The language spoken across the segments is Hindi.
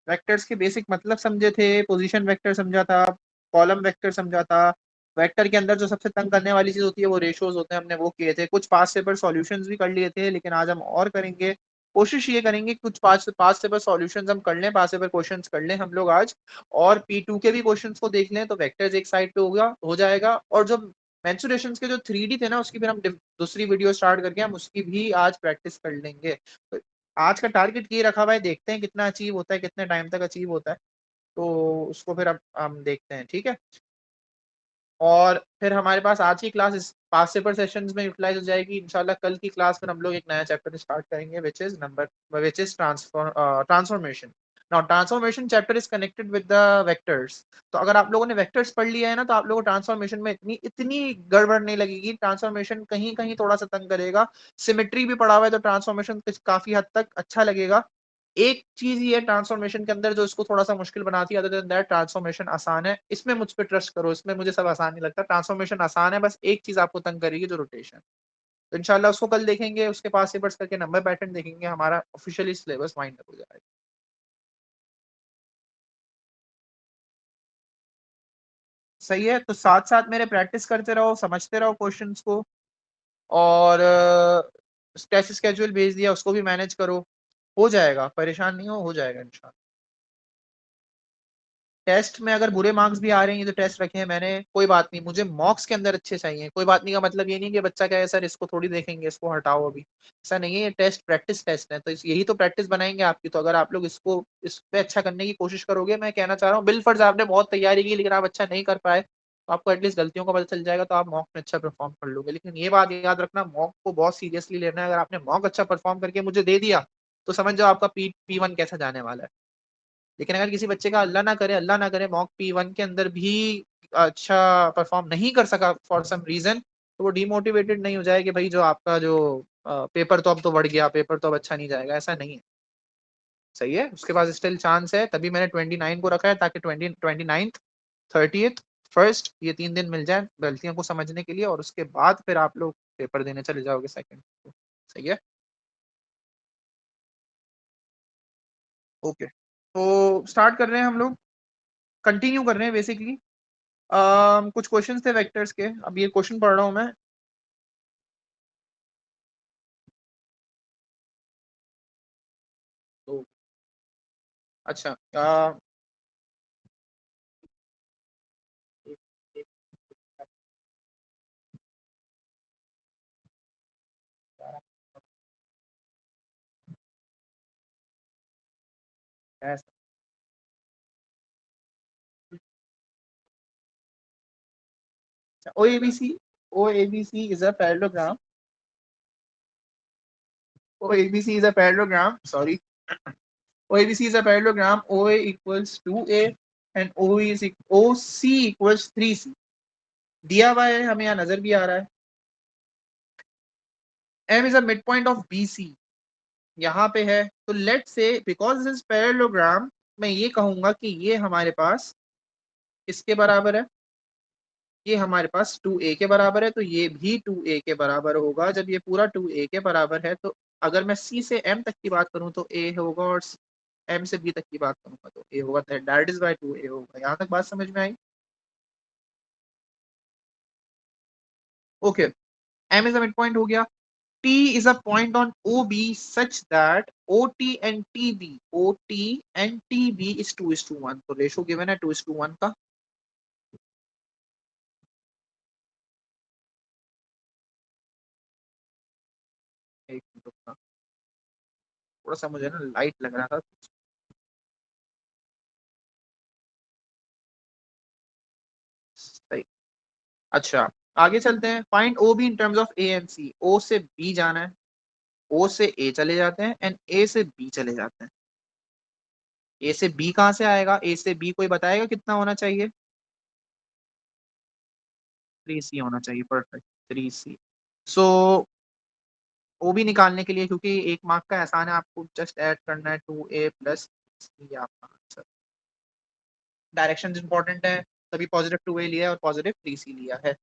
वेक्टर्स के बेसिक मतलब समझे थे, पोजीशन वेक्टर समझा था, कॉलम वेक्टर समझा था, वेक्टर के अंदर जो सबसे तंग करने वाली चीज होती है वो रेशोज होते हैं, हमने वो किए थे। कुछ पास पेपर सॉल्यूशंस भी कर लिए थे, लेकिन आज हम और करेंगे। कोशिश ये करेंगे कि कुछ पास पेपर सॉल्यूशंस हम कर लें, पास पेपर क्वेश्चंस कर लें हम लोग आज, और P2 के भी क्वेश्चंस को देख लें, तो वेक्टर्स एक साइड पे होगा, हो जाएगा। और जो मेंसुरेशंस के जो 3D थे ना, उसकी फिर हम दूसरी वीडियो स्टार्ट करके हम उसकी भी आज प्रैक्टिस कर लेंगे। तो आज का टारगेट ये रखा हुआ है, देखते हैं कितना अचीव होता है, कितने टाइम तक अचीव होता है, तो उसको फिर अब हम देखते हैं, ठीक है। और फिर हमारे पास आज की क्लास इस पास पेपर सेशंस में यूटिलाइज हो जाएगी इंशाल्लाह। कल की क्लास में हम लोग एक नया चैप्टर स्टार्ट करेंगे, which is transformation. Now transformation chapter is connected with the vectors. तो अगर आप लोगों ने वेक्टर्स पढ़ लिया है ना, तो आप लोगों को ट्रांसफॉर्मेशन में इतनी इतनी गड़बड़ नहीं लगेगी। ट्रांसफॉर्मेशन कहीं कहीं थोड़ा सा तंग करेगा, सिमेट्री भी पढ़ा हुआ है, तो ट्रांसफॉर्मेशन काफी हद तक अच्छा लगेगा। एक चीज ही है ट्रांसफॉर्मेशन के अंदर जो इसको थोड़ा सा मुश्किल बनाती है, अदर देन दैट ट्रांसफॉर्मेशन आसान है। इसमें मुझ पे ट्रस्ट करो, इसमें मुझे सब आसान नहीं लगता। ट्रांसफॉर्मेशन आसान है, बस एक चीज आपको तंग करेगी, जो रोटेशन। तो इंशाल्लाह उसको कल देखेंगे, उसके पास पेपर्स करके नंबर पैटर्न देखेंगे, हमारा ऑफिशियली सिलेबस वाइंड अप हो जाएगा। सही है, तो साथ साथ मेरे प्रैक्टिस करते रहो, समझते रहो क्वेश्चंस को, और टेस्ट स्केड्यूल भेज दिया, उसको भी मैनेज करो। हो जाएगा, परेशान नहीं हो जाएगा इंशाल्लाह। टेस्ट में अगर बुरे मार्क्स भी आ रहे हैं, ये तो टेस्ट रखे हैं मैंने, कोई बात नहीं, मुझे मॉक्स के अंदर अच्छे चाहिए। कोई बात नहीं का मतलब ये नहीं कि बच्चा क्या है सर इसको थोड़ी देखेंगे, इसको हटाओ अभी, ऐसा नहीं है। ये टेस्ट प्रैक्टिस टेस्ट है, तो यही तो प्रैक्टिस बनाएंगे आपकी। तो अगर आप लोग इसको इस पे अच्छा करने की कोशिश करोगे, मैं कहना चाह रहा हूँ, बिलफर्ज आपने बहुत तैयारी की लेकिन आप अच्छा नहीं कर पाए, तो आपको एटलीस्ट गलतियों का पता चल जाएगा, तो आप मॉक में अच्छा परफॉर्म कर लोगे। लेकिन ये बात याद रखना, मॉक को बहुत सीरियसली लेना है। अगर आपने मॉक अच्छा परफॉर्म करके मुझे दे दिया, तो समझ जाओ आपका P1 कैसा जाने वाला है। लेकिन अगर किसी बच्चे का अल्लाह ना करे मॉक P1 के अंदर भी अच्छा परफॉर्म नहीं कर सका फॉर सम रीजन, तो वो डिमोटिवेटेड नहीं हो जाए कि भाई जो आपका जो पेपर तो अब तो बढ़ गया, पेपर तो अब अच्छा नहीं जाएगा, ऐसा नहीं है। सही है, उसके पास स्टिल चांस है, तभी मैंने 29 को रखा है, ताकि 29th 30th फर्स्ट ये 3 दिन मिल जाए गलतियों को समझने के लिए, और उसके बाद फिर आप लोग पेपर देने चले जाओगे सेकंड को। सही है, ओके। तो स्टार्ट कर रहे हैं हम लोग, कंटिन्यू कर रहे हैं बेसिकली। कुछ क्वेश्चंस थे वेक्टर्स के, अब ये क्वेश्चन पढ़ रहा हूं मैं। तो अच्छा, एक, एक, ऐसा। OABC is a parallelogram. OABC is a parallelogram. Sorry. OABC is a parallelogram. OA equals 2A and OC equals 3C. दिया हुआ है हमें, यहाँ नजर भी आ रहा है। M is a midpoint of BC, यहाँ पे है। तो लेट से बिकॉज दिस इज पैरेललोग्राम, मैं ये कहूंगा कि ये हमारे पास इसके बराबर है, ये हमारे पास 2A के बराबर है, तो ये भी 2A के बराबर होगा। जब ये पूरा 2A के बराबर है, तो अगर मैं C से M तक की बात करूं तो A होगा, और M से B तक की बात करूंगा तो A होगा। दैट इज बाय 2A होगा। यहाँ तक बात समझ में आई? Okay, M is a midpoint हो गया। T is a point on OB such that OT and TB is 2:1। तो रेशो गिवन है 2:1 का। एक मिनट रुकना, थोड़ा सा मुझे ना लाइट लग रहा था। सही, अच्छा, आगे चलते हैं। Find O B in terms of A and C. O से बी जाना है, ओ से ए चले जाते हैं, एंड ए से बी चले जाते हैं। ए से बी कहाँ से आएगा? ए से बी कोई बताएगा कितना होना चाहिए? 3C होना चाहिए, परफेक्ट, 3C। सो ओ बी निकालने के लिए, क्योंकि एक मार्क का आसान है, आपको जस्ट ऐड करना है 2A प्लस सी, आपका आंसर। डायरेक्शन इंपॉर्टेंट है, तभी पॉजिटिव 2A लिया है और पॉजिटिव 3C लिया है।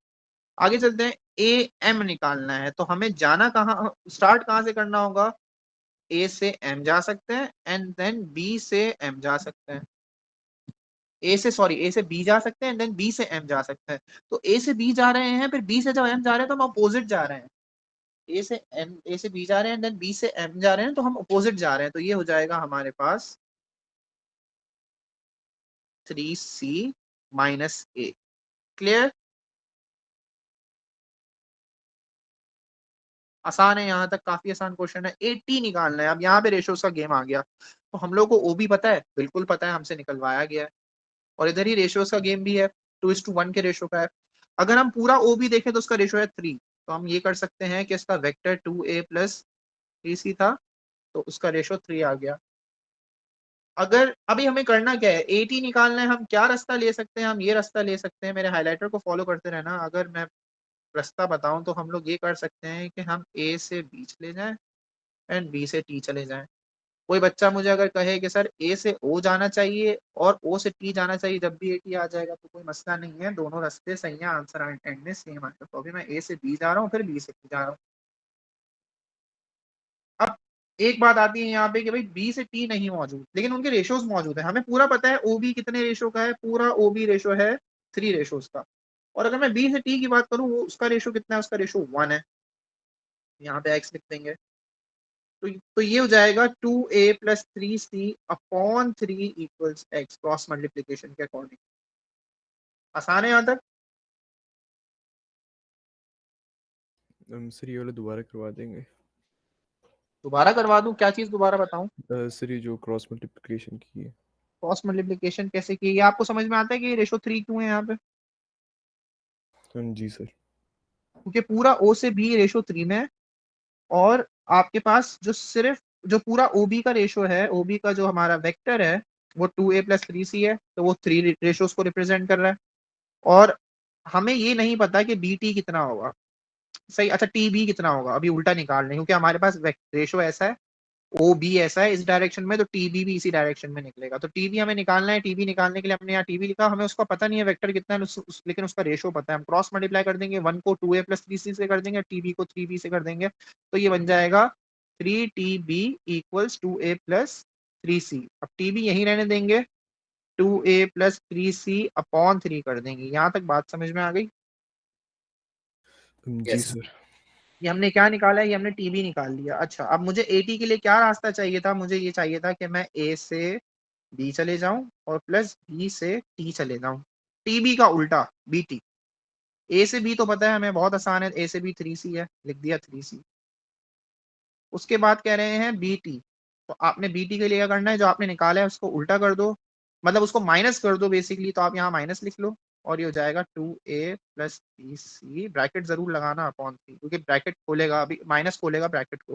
आगे चलते हैं, ए एम निकालना है, तो हमें जाना कहाँ, स्टार्ट कहाँ से करना होगा? ए से एम जा सकते हैं एंड देन बी से एम जा सकते हैं। ए से बी जा सकते हैं एंड देन बी से एम जा सकते हैं। तो ए से बी जा रहे हैं, फिर बी से जब एम जा रहे हैं तो हम अपोजिट जा रहे हैं। ए से बी जा रहे हैं देन बी से एम जा रहे हैं, तो हम अपोजिट जा रहे हैं। तो ये हो जाएगा हमारे पास 3c माइनस ए। क्लियर? आसान है, यहाँ तक काफी आसान क्वेश्चन है। 80 निकालना है। अब यहाँ पे रेशोस का गेम आ गया। तो हम लोग को ओ भी पता है, बिल्कुल पता है, हमसे निकलवाया गया है। और इधर ही रेशियोज का गेम भी है, 2:1 के रेशो का है। अगर हम पूरा ओ भी देखें तो उसका रेशो है 3। तो हम ये कर सकते हैं कि इसका वेक्टर 2a प्लस 3c था, तो उसका रेशो 3 आ गया। अगर अभी हमें करना क्या है, 80 निकालना है, हम क्या रास्ता ले सकते हैं? हम ये रास्ता ले सकते हैं, मेरे हाइलाइटर को फॉलो करते रहना। अगर मैं रास्ता बताऊं तो हम लोग ये कर सकते हैं कि हम ए से बी चले जाएं एंड बी से टी चले जाएं। कोई बच्चा मुझे अगर कहे कि सर ए से ओ जाना चाहिए और ओ से टी जाना चाहिए, जब भी ए टी आ जाएगा तो कोई मसला नहीं है, दोनों रास्ते सही है, आंसर एंड में सेम आएगा। तो अभी मैं ए से बी जा रहा हूँ, फिर बी से टी जा रहा हूँ। अब एक बात आती है यहाँ पे कि भाई बी से टी नहीं मौजूद, लेकिन उनके रेशोज मौजूद है। हमें पूरा पता है ओ बी कितने रेशो का है, पूरा ओ बी रेशो है 3 रेशोज का। और अगर मैं बी से टी की बात करूँ, वो उसका रेशो कितना है? उसका रेशो 1 है। यहाँ पे एक्स लिख देंगे। तो ये हो जाएगा 2a plus 3c upon 3 equals x, cross multiplication के अकॉर्डिंग। आसान है यहाँ तक? सर ये वाला दोबारा करवा देंगे? दोबारा करवा दूं? क्या चीज दोबारा बताऊं? सर ये जो क्रॉस मल्टीप्लिकेशन की है। क्रॉस मल्टीप्लीकेशन कैसे की? ये आपको समझ में आता है कि रेशो 3 क्यों है यहाँ पे? जी सर। क्योंकि पूरा ओ से बी रेशो 3 में है, और आपके पास जो सिर्फ जो पूरा ओ बी का रेशो है, ओ बी का जो हमारा वेक्टर है वो 2a प्लस 3c है, तो वो 3 रेशोज को रिप्रेजेंट कर रहा है। और हमें ये नहीं पता कि बी टी कितना होगा। सही, अच्छा टी बी कितना होगा अभी उल्टा निकाल रहे हैं, क्योंकि हमारे पास रेशो ऐसा है, ओ बी ऐसा है इस डायरेक्शन में, तो टी बी भी इसी डायरेक्शन में निकलेगा। तो टी बी हमें निकालना है। टी बी निकालने के लिए हमने यहाँ टी बी लिखा, हमें उसका पता नहीं है वेक्टर कितना है, लेकिन उसका रेशो पता है। हम क्रॉस मल्टीप्लाई कर देंगे, 1 को 2a प्लस 3c से कर देंगे, टी बी को 3b से कर देंगे, तो ये बन जाएगा 3tb equals 2a plus 3c। अब टी बी यहीं रहने देंगे, 2a प्लस 3c अपॉन 3 कर देंगे। यहाँ तक बात समझ में आ गई? जी यस। सर। ये हमने क्या निकाला है? ये हमने टीबी निकाल लिया। अच्छा, अब मुझे एटी के लिए क्या रास्ता चाहिए था? मुझे ये चाहिए था कि मैं ए से बी चले जाऊं और प्लस बी से टी चले जाऊं। टीबी का उल्टा बी टी। ए से बी तो पता है हमें, बहुत आसान है, ए से बी 3c है, लिख दिया 3c। उसके बाद कह रहे हैं बी टी। तो आपने बी टी के लिए क्या करना है? जो आपने निकाला है उसको उल्टा कर दो, मतलब उसको माइनस कर दो बेसिकली। तो आप यहाँ माइनस लिख लो और ये हो जाएगा 2a प्लस 3c, ब्रैकेट जरूर लगाना अपॉन 3, क्योंकि ब्रैकेट खोलेगा अभी, माइनस खोलेगा ब्रैकेट को।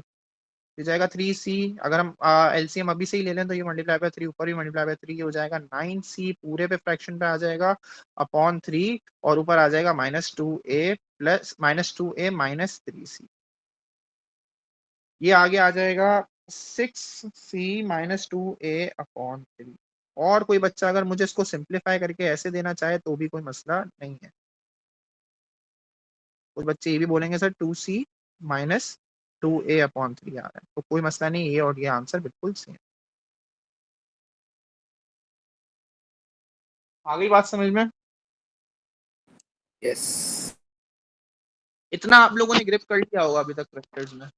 ये जाएगा 3c। अगर हम एलसीएम अभी से ही ले लें तो ये मल्टीप्लाई बाय 3, ऊपर भी मल्टीप्लाई बाय 3, ये हो जाएगा 9c, पूरे पे फ्रैक्शन पे आ जाएगा अपॉन 3, और ऊपर आ जाएगा -2a माइनस 3c। ये आगे आ जाएगा 6c माइनस 2a अपॉन 3। और कोई बच्चा अगर मुझे इसको सिंप्लीफाई करके ऐसे देना चाहे तो भी कोई मसला नहीं है। कुछ बच्चे ये भी बोलेंगे sir 2c minus 2a upon 3 आ रहा है, तो कोई मसला नहीं, ये और ये आंसर बिल्कुल सेम। आ गई बात समझ में? यस। इतना आप लोगों ने ग्रिप कर लिया होगा अभी तक वेक्टर्स में।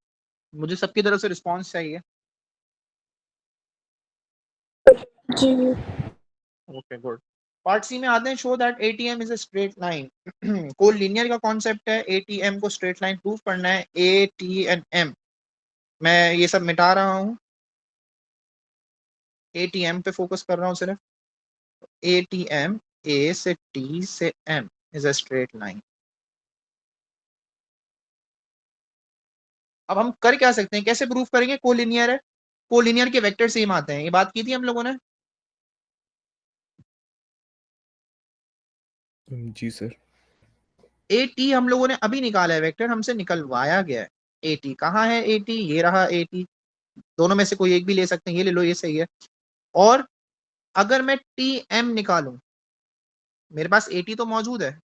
मुझे सबकी तरफ से रिस्पांस चाहिए। जी। Okay good. पार्ट सी में आते हैं। Show that ATM is a straight line. कोई लीनियर का कॉन्सेप्ट है, एटीएम को स्ट्रेट लाइन प्रूव करना है, ए टी एंड एम। मैं ये सब मिटा रहा हूँ, एटीएम पे फोकस कर रहा हूँ सिर्फ। एटीएम ए से टी से M is a straight line. अब हम कर क्या सकते हैं, कैसे प्रूफ करेंगे? कोलिनियर है, कोलिनियर के वेक्टर सेम आते हैं, ये बात की थी हम लोगों ने। जी सर। ए टी हम लोगों ने अभी निकाला है, वेक्टर हमसे निकलवाया गया है। ए टी कहाँ है? ए टी ये रहा ए टी। दोनों में से कोई एक भी ले सकते हैं, ये ले लो, ये सही है। और अगर मैं टी एम निकालूं, मेरे पास ए टी तो मौजूद है,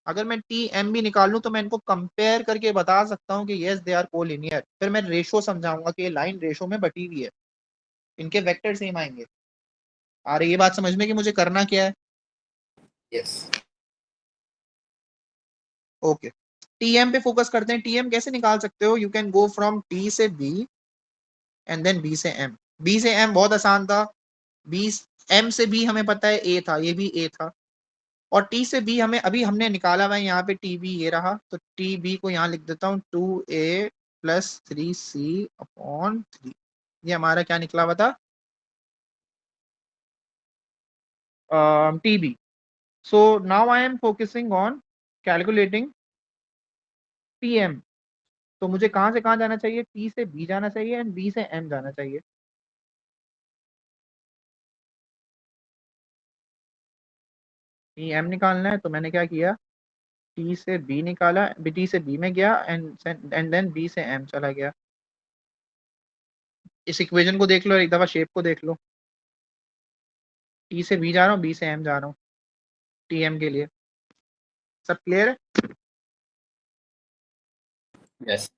अगर मैं टी एम भी निकाल लूं तो मैं इनको कंपेयर करके बता सकता हूँ कि यस दे आर कोलिनियर। फिर मैं रेशो समझाऊंगा कि ये लाइन रेशो में बटी हुई है, इनके वेक्टर सेम आएंगे। आ रही ये बात समझ में कि मुझे करना क्या है? यस। ओके, टीएम पे फोकस करते हैं। टीएम कैसे निकाल सकते हो? You can go from T से बी एंड देन बी से एम। बी से एम बहुत आसान था। बी एम से बी हमें पता है ए था, ये भी ए था। और टी से बी हमें अभी हमने निकाला हुआ है यहाँ पे, टी बी ये रहा, तो टी बी को यहाँ लिख देता हूँ 2a प्लस 3c अपॉन 3। ये हमारा क्या निकला हुआ था? T B. So now I am focusing on calculating T M. तो मुझे कहाँ से कहाँ जाना चाहिए? टी से बी जाना चाहिए एंड बी से एम जाना चाहिए। टी एम निकालना है तो मैंने क्या किया, टी से बी निकाला, टी से बी में गया एंड देन बी से एम चला गया। इस इक्वेशन को देख लो, एक दफा शेप को देख लो। टी से बी जा रहा हूँ, बी से एम जा रहा हूँ टी एम के लिए। सब क्लियर है? यस।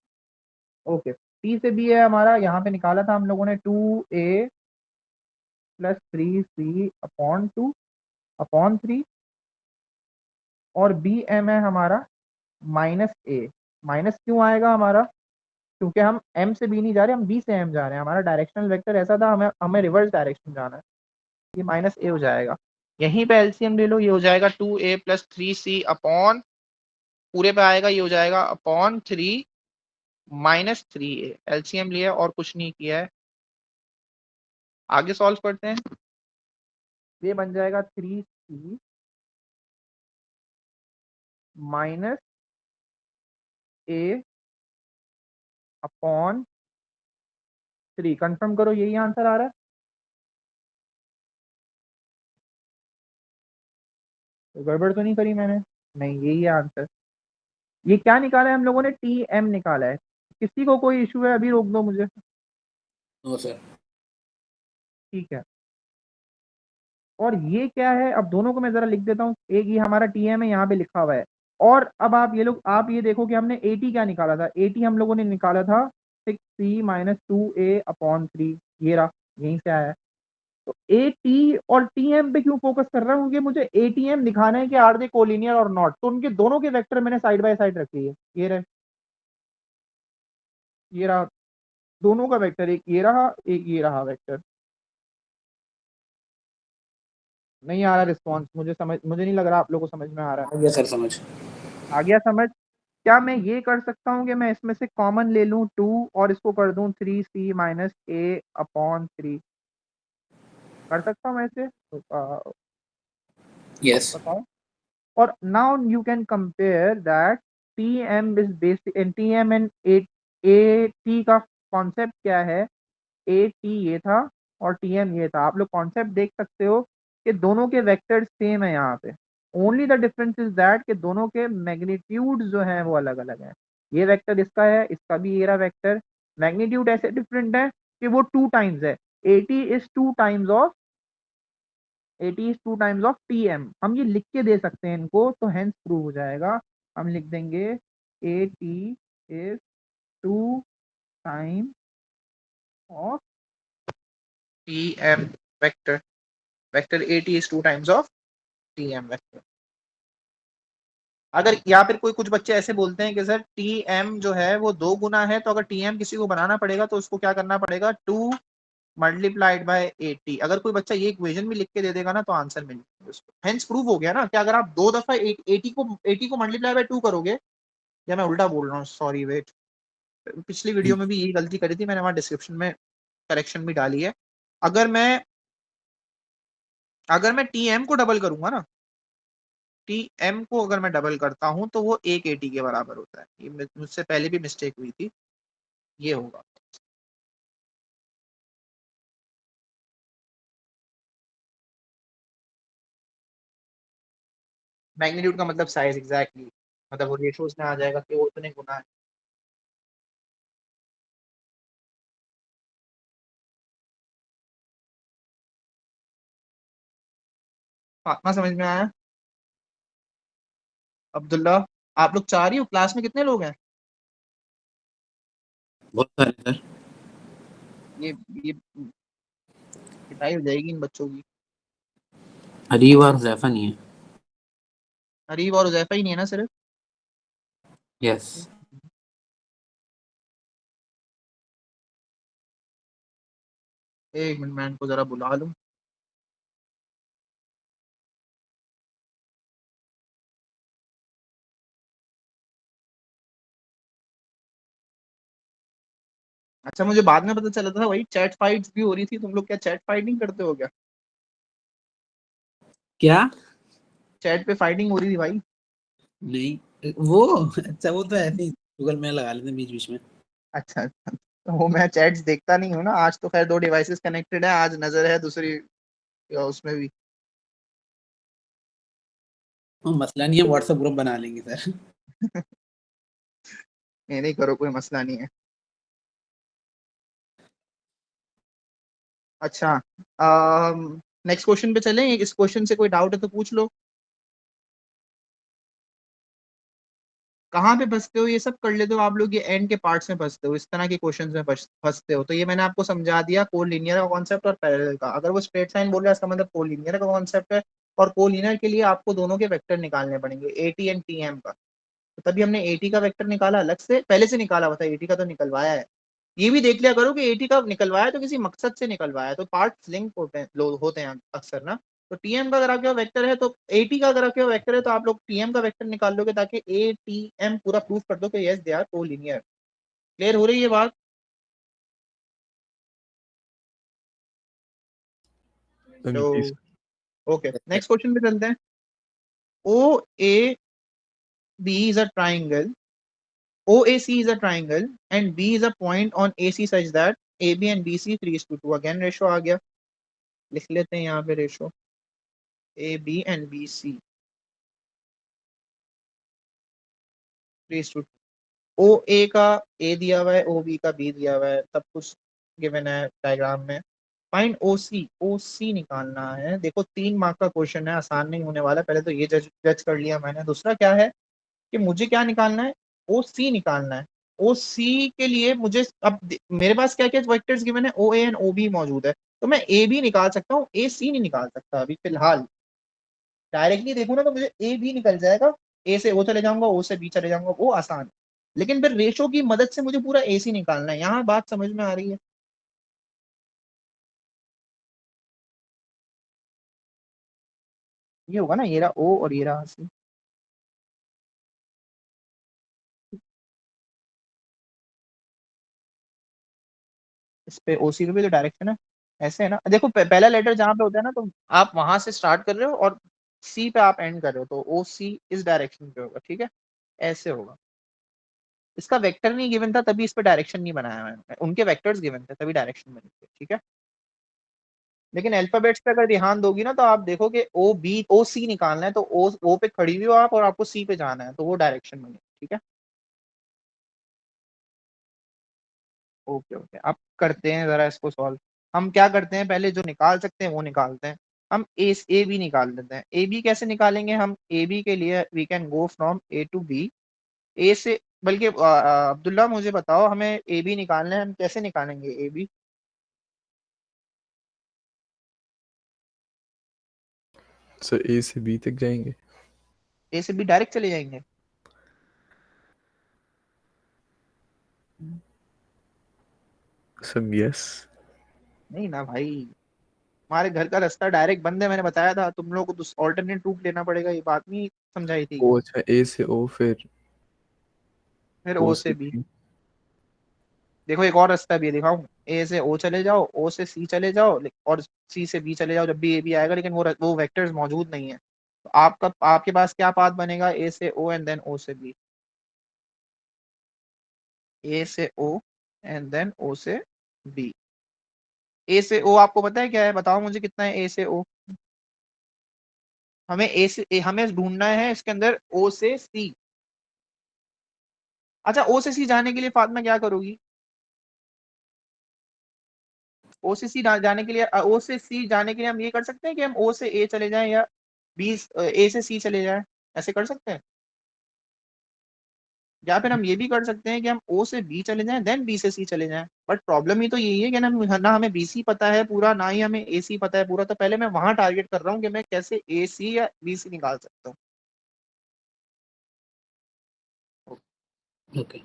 ओके, टी से बी है हमारा, यहाँ पे निकाला था हम लोगों ने 2a plus 3c upon 2 upon 3। और बी एम है हमारा माइनस ए। माइनस क्यों आएगा हमारा? क्योंकि हम एम से बी नहीं जा रहे, हम बी से एम जा रहे हैं। हमारा डायरेक्शनल वेक्टर ऐसा था, हमें हमें रिवर्स डायरेक्शन जाना है। ये माइनस ए हो जाएगा। यहीं पे एलसीएम ले लो, ये हो जाएगा 2a प्लस 3c अपॉन, पूरे पे आएगा ये हो जाएगा अपॉन 3 माइनस 3a। एलसीएम लिया और कुछ नहीं किया है। आगे सॉल्व करते हैं। ये बन जाएगा 3c minus a upon 3। Confirm करो यही आंसर आ रहा है? तो गड़बड़ तो नहीं करी मैंने? नहीं, यही है आंसर। ये क्या निकाला है हम लोगों ने? टी एम निकाला है। किसी को कोई इशू है? अभी रोक दो मुझे। No sir. ठीक है। और ये क्या है? अब दोनों को मैं जरा लिख देता हूँ। एक ये हमारा टी एम है, यहाँ पे लिखा हुआ है। और अब आप ये लोग आप ये देखो कि हमने ए टी क्या निकाला था। ए टी हम लोगों ने निकाला था 6c माइनस 2a अपॉन 3। ये रहा, यहीं से आया है। तो ए टी और टी एम पे क्यों फोकस कर रहा हूँ? क्योंकि मुझे ए टी एम दिखाना है कि आर दे कोलिनियर और नॉट। तो उनके दोनों के वेक्टर मैंने साइड बाय साइड रखी है। ये रहे, ये रहा दोनों का वेक्टर, एक ये रहा एक ये रहा वेक्टर। नहीं आ रहा रिस्पॉन्स, मुझे नहीं लग रहा आप लोगों को समझ में आ रहा है। आ गया सर समझ। आ गया समझ? क्या मैं ये कर सकता हूँ कि मैं इसमें से कॉमन ले लूँ 2 और इसको कर दूँ 3c माइनस a अपॉन 3? कर सकता हूँ ऐसे? तो, यस। बताओ। और now you can compare that T M is basic in T M and A T का कॉन्सेप्ट क्या है? ए टी ये था और टी एम ये था। आप लोग कॉन्सेप्ट देख सकते हो कि दोनों के वेक्टर्स सेम है यहाँ पे। Only the difference is that कि दोनों के मैग्नीट्यूड जो है वो अलग अलग है। ये वेक्टर इसका है, इसका भी ये रहा वेक्टर। मैग्नीट्यूड ऐसे डिफरेंट है कि वो 2 टाइम्स है। A T is 2 times of T M. हम ये लिख के दे सकते हैं इनको, तो हेंस प्रूव हो जाएगा। हम लिख देंगे A T is 2 time of T M vector. Vector A T is 2 times of T M vector. अगर या फिर कुछ बच्चे ऐसे बोलते हैं कि सर टी एम जो है वो 2 गुना है, तो अगर टी एम किसी को बनाना पड़ेगा तो उसको क्या करना पड़ेगा? 2 मल्टीप्लाइड बाय 80। अगर कोई बच्चा ये इक्वेशन भी लिख के दे देगा ना तो आंसर मिल जाएगा उसको। हेंस प्रूव हो गया ना कि अगर आप 2 दफा 80 को मल्टीप्लाई बाय 2 करोगे, या मैं उल्टा बोल रहा हूँ, सॉरी वेट, पिछली वीडियो में भी यही गलती करी थी मैंने, वहां डिस्क्रिप्शन में करेक्शन भी डाली है। अगर मैं टी एम को डबल करूंगा ना, टी एम को अगर मैं डबल करता हूं तो वो एक एटी के बराबर होता है। ये मुझसे पहले भी मिस्टेक हुई थी, ये होगा। मैग्नीट्यूड का मतलब साइज, एग्जैक्टली मतलब वो रेशियोज में आ जाएगा कि वो उतने गुना है। फातिमा समझ में आया? अब्दुल्ला, आप लोग 4 ही हो, क्लास में कितने लोग हैं? बहुत सारे सर। ये पिटाई हो जाएगी इन बच्चों की। अरीब और हुज़ैफा नहीं है। अरीब और उज़ैफा ही नहीं है ना सिर्फ? यस। एक मिनट, मैं इनको जरा बुला लूं। अच्छा, मुझे बाद में पता चला था वही चैट फाइट्स भी हो रही थी। तुम लोग क्या चैट फाइटिंग करते हो क्या? क्या? चैट पे फाइटिंग हो रही थी भाई। नहीं वो अच्छा, वो तो ऐसे ही गूगल में लगा लेते हैं बीच बीच में। अच्छा अच्छा, तो वो मैं चैट्स देखता नहीं हूँ ना। आज तो खैर 2 डिवाइसेस कनेक्टेड है, आज नजर है दूसरी उसमें भी। मसला नहीं है, व्हाट्सएप ग्रुप बना लेंगे सर। नहीं करो, कोई मसला नहीं है। अच्छा, नेक्स्ट क्वेश्चन पे चलें। इस क्वेश्चन से कोई डाउट है तो पूछ लो। कहाँ पे फंसते हो? ये सब कर लेते हो आप लोग, ये एंड के पार्ट्स में फंसते हो, इस तरह के क्वेश्चन में फंसते हो। तो ये मैंने आपको समझा दिया कोलिनियर का कॉन्सेप्ट और पैरेलल का। अगर वो स्ट्रेट लाइन बोल रहा है इसका मतलब कोलिनियर का कॉन्सेप्ट है। और कोलिनियर के लिए आपको दोनों के वेक्टर निकालने पड़ेंगे, एटी एंड टीएम का। तो तभी हमने एटी का वेक्टर निकाला, अलग से पहले से निकाला हुआ था, एटी का तो निकलवाया है। ये भी देख लिया करो कि एटी का निकलवाया तो किसी मकसद से निकलवाया है, तो पार्ट्स लिंक होते हैं अक्सर ना। तो टीएम का अगर आपके पास वेक्टर है तो एटी का अगर आपके पास वेक्टर है तो आप लोग टीएम का वेक्टर निकाल लोगे, ताकि ए टी एम पूरा प्रूफ कर दो कि yes they are collinear. Clear हो रही है ये बात? तो जी सर। ओके, नेक्स्ट क्वेश्चन पे चलते हैं। O A B is a triangle, OAC is a triangle and B is a point on AC such that AB and BC 3:2। Again ratio आ गया, लिख लेते हैं यहाँ पे ratio AB and BC 3:2। OA का A दिया हुआ है, OB का B दिया हुआ है, सब कुछ गिवन है डायग्राम में। फाइंड OC निकालना है। देखो 3 मार्क का क्वेश्चन है, आसान नहीं होने वाला। पहले तो ये जज कर लिया मैंने। दूसरा क्या है कि मुझे क्या निकालना है? OC निकालना है। OC के लिए मुझे अब मेरे पास क्या क्या वेक्टर्स गिवन है, OA एंड OB मौजूद है, तो मैं AB निकाल सकता हूँ, AC नहीं निकाल सकता अभी फिलहाल। डायरेक्टली देखूँ ना तो मुझे AB निकल जाएगा, A से O चले जाऊंगा, O से B चले जाऊंगा, वो आसान है। लेकिन फिर रेशो की मदद से मुझे पूरा AC निकालना है। यहाँ बात समझ में आ रही है? ये होगा ना, ये रहा O और ये रहा C। इस पे OC पे भी तो डायरेक्शन है, ऐसे है ना। देखो पहला लेटर जहाँ पे होता है ना, तो आप वहां से स्टार्ट कर रहे हो और C पे आप एंड कर रहे हो, तो OC इस डायरेक्शन पे होगा, ठीक है। ऐसे होगा। इसका वेक्टर नहीं गिवन था तभी इस पे डायरेक्शन नहीं बनाया मैंने, उनके वेक्टर्स गिवन थे तभी डायरेक्शन बनी थी, ठीक है। लेकिन अल्फाबेट्स पे अगर ध्यान दोगी ना तो आप देखोगे O C निकालना है, तो O पे खड़ी हुई हो आप और आपको C पे जाना है, तो वो डायरेक्शन बनी, ठीक है। ओके ओके, अब करते हैं जरा इसको सॉल्व। हम क्या करते हैं, पहले जो निकाल सकते हैं वो निकालते हैं। हम ए बी निकाल लेते हैं। ए बी कैसे निकालेंगे हम? ए बी के लिए we can go from A to B। A से बल्कि अब्दुल्ला मुझे बताओ, हमें ए बी निकालना है, हम कैसे निकालेंगे ए बी? सर ए से बी तक जाएंगे। ए से बी डायरेक्ट चले जाएंगे? Sir yes. नहीं ना भाई, हमारे घर का रास्ता डायरेक्ट बंद है, मैंने बताया था। तुम लोगों को ऑल्टरनेट रूट लेना पड़ेगा, ये बात नहीं समझाई थी ओ क्या? अच्छा, ए से ओ फिर ओ ओ से से बी। बी। देखो एक और रास्ता भी है, दिखाऊं? ए से ओ चले जाओ, ओ से सी चले जाओ, और सी से बी चले जाओ, जब भी ए बी आएगा। लेकिन वो वेक्टर्स मौजूद नहीं है, तो आपके पास क्या पाथ बनेगा? ए से ओ एंड देन ओ से बी। ए से ओ एंड देन ओ से बी। ए से ओ आपको पता है क्या है? बताओ मुझे कितना है ए से ओ। हमें ढूंढना है इसके अंदर ओ से सी। अच्छा, ओ से सी जाने के लिए फातिमा क्या करोगी? ओ से सी जाने के लिए, ओ से सी जाने के लिए हम ये कर सकते हैं कि हम ओ से ए चले जाएं, या बी ए से सी चले जाएं, ऐसे कर सकते हैं। या फिर हम ये भी कर सकते हैं कि हम ओ से बी चले जाएं देन बी से सी चले जाएं, बट प्रॉब्लम ही तो यही है कि ना हमें बी सी पता है पूरा, ना ही हमें ए सी पता है पूरा, तो पहले मैं वहां टारगेट कर रहा हूँ कि मैं कैसे ए सी या बी सी निकाल सकता हूँ। ओके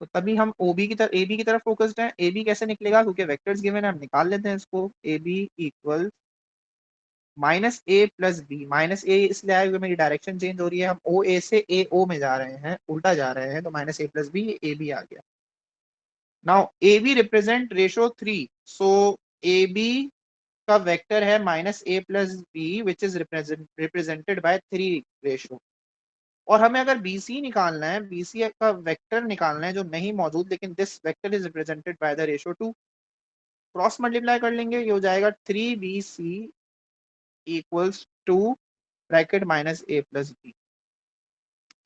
तो तभी हम ओबी की तरफ ए बी की तरफ फोकस्ड हैं। ए बी कैसे निकलेगा, क्योंकि वेक्टर्स गिवन है, हम निकाल लेते हैं इसको। A B equal minus A plus B, minus A इसलिए आया क्योंकि मेरी डायरेक्शन चेंज हो रही है, हम ओ ए से ए ओ में जा रहे हैं, उल्टा जा रहे हैं, तो minus A plus B, A B आ गया। Now A B represent ratio 3, so A B का वेक्टर है minus A plus B which is represented by 3 ratio. और हमें अगर BC निकालना है, BC का वेक्टर निकालना है जो नहीं मौजूद, लेकिन this vector is represented by the ratio 2, cross multiply कर लेंगे, ये हो जाएगा 3BC equals 2 bracket minus A plus B.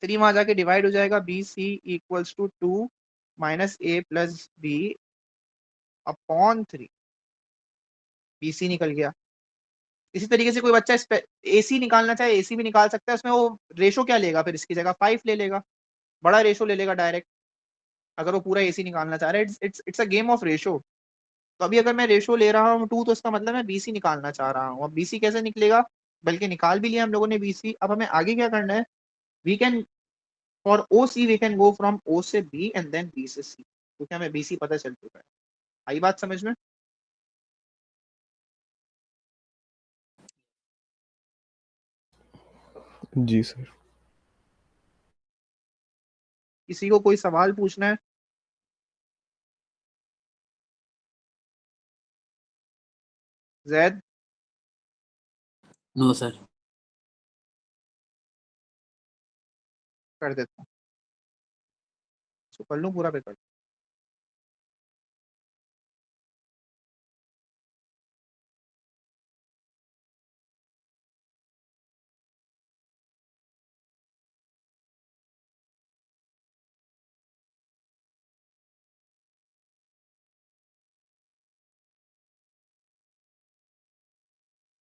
3 वहां जाके डिवाइड हो जाएगा, BC equals to 2 minus A plus B upon 3, BC निकल गया। इसी तरीके से कोई बच्चा AC निकालना चाहे AC भी निकाल सकता है, उसमें वो रेशो क्या लेगा, फिर इसकी जगह 5 ले लेगा, बड़ा रेशो ले लेगा डायरेक्ट, अगर वो पूरा AC निकालना चाह रहा है। It's a game of ratio. तो अभी अगर मैं रेशो ले रहा हूँ 2, तो इसका मतलब मैं BC निकालना चाह रहा हूँ। अब BC कैसे निकलेगा, बल्कि निकाल भी लिया हम लोगों ने BC। अब हमें आगे क्या करना है, we can for OC we can go from O से B एंड देन B से C, क्योंकि हमें BC पता चल चुका है। आई बात समझ में? जी सर। किसी को कोई सवाल पूछना है? जैद? No sir. कर देता हूँ, इसको कर लूँ पूरा, पे कर।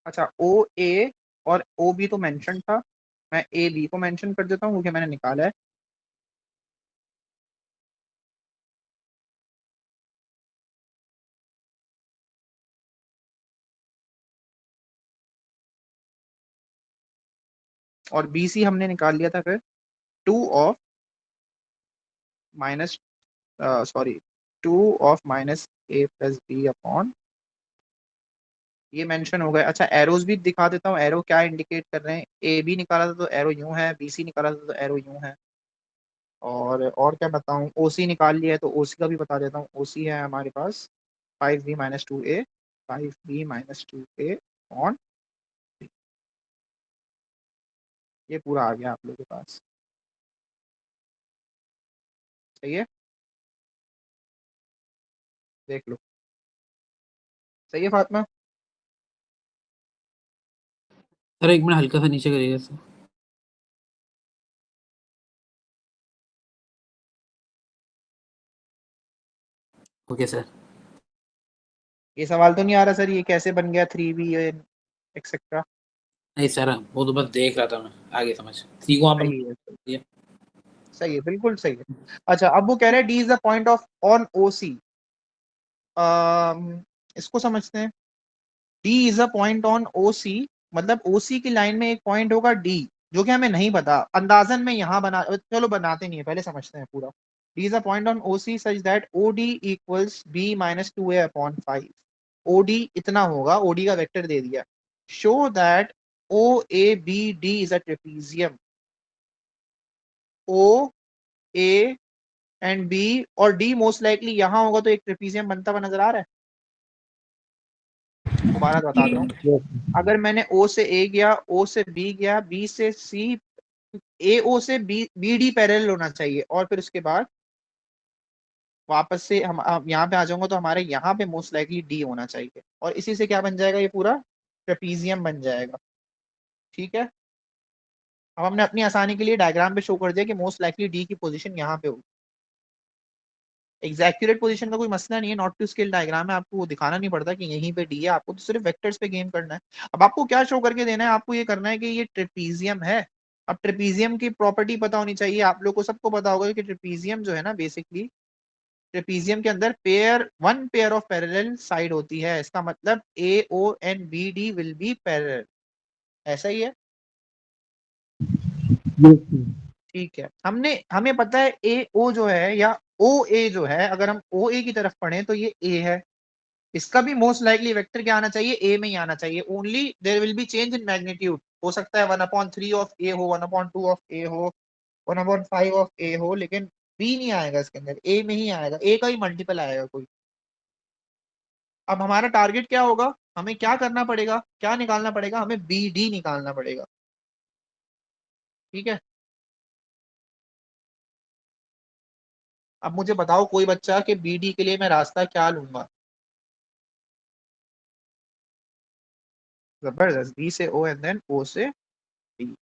अच्छा, OA और OB तो मेंशन था, मैं AB को मेंशन कर देता हूँ क्योंकि मैंने निकाला है। और BC हमने निकाल लिया था फिर 2 of minus sorry 2 of minus A plus B upon, ये मेंशन हो गए। अच्छा, एरोज भी दिखा देता हूँ, एरो क्या इंडिकेट कर रहे हैं। ए बी निकाला था तो एरो यूं है, BC निकाला था तो एरो यूं है। और क्या बताऊँ, OC निकाल लिया है तो OC का भी बता देता हूँ। OC है हमारे पास 5B minus 2A, 5B minus 2A on, ये पूरा आ गया आप लोगों के पास। सही है, देख लो। सही है फातिमा? सर एक मिनट हल्का सा नीचे करिएगा सर। Okay sir. ये सवाल तो नहीं आ रहा सर, ये कैसे बन गया 3B एक्सेट्रा? नहीं सर वो तो बस देख रहा था मैं, आगे समझ 3 को वहाँ पर सही है, दिया। सही है, बिल्कुल सही है। अच्छा, अब वो कह रहे हैं D is the point of on OC। इसको समझते हैं। D is a point on OC, मतलब OC की लाइन में एक पॉइंट होगा D, जो कि हमें नहीं पता, अंदाजन में यहाँ बना, चलो बनाते नहीं है, पहले समझते हैं पूरा। D is a point on OC such that OD equals B minus 2A upon 5। OD इतना होगा, OD का वेक्टर दे दिया। Show that OABD is a trapezium, OA and B और D मोस्ट लाइकली यहाँ होगा, तो एक ट्रेपीजियम बनता हुआ नजर आ रहा है। दोबारा बता दे रहा हूँ, अगर मैंने O से A गया, O से B गया, B से C, AO से BD पैरेलल होना चाहिए, और फिर उसके बाद वापस से हम यहाँ पे आ जाऊंगा, तो हमारे यहाँ पे मोस्ट लाइकली D होना चाहिए, और इसी से क्या बन जाएगा, ये पूरा ट्रेपीजियम बन जाएगा। ठीक है, अब हमने अपनी आसानी के लिए डायग्राम पे शो कर दिया कि मोस्ट लाइकली D की पोजीशन यहाँ पे होगी। एग्जैक्यूरेट पोजीशन का कोई मसला नहीं है, नॉट टू स्केल डायग्राम है, आपको वो दिखाना नहीं पड़ता कि यहीं पे D है, आपको तो सिर्फ वेक्टर्स पे गेम करना है। अब आपको क्या शो करके देना है, आपको ये करना है कि ये ट्रेपीजियम है, अब ट्रेपीजियम की प्रॉपर्टी पता होनी चाहिए, आप लोग को सबको पता होगा कि ट्रेपीजियम जो है ना, बेसिकली ट्रेपीजियम के अंदर one pair of parallel side होती है, इसका मतलब A O and B D will be parallel, ऐसा ही है। ठीक है, हमें पता है ए ओ जो है या ओ ए जो है, अगर हम ओ ए की तरफ पढ़ें तो ये ए है, इसका भी मोस्ट लाइकली वेक्टर क्या आना चाहिए, ए में ही आना चाहिए। Only there will be change in magnitude, हो सकता है 1/3 ऑफ ए हो, 1/2 ऑफ ए हो, 1/5 ऑफ ए हो, लेकिन बी नहीं आएगा इसके अंदर, ए में ही आएगा, ए का ही मल्टीपल आएगा कोई। अब हमारा टारगेट क्या होगा, हमें क्या करना पड़ेगा, क्या निकालना पड़ेगा, हमें बी डी निकालना पड़ेगा। ठीक है, अब मुझे बताओ कोई बच्चा कि बी डी के लिए मैं रास्ता क्या लूंगा। जबरदस्त, बी से ओ एंड देन ओ से डी,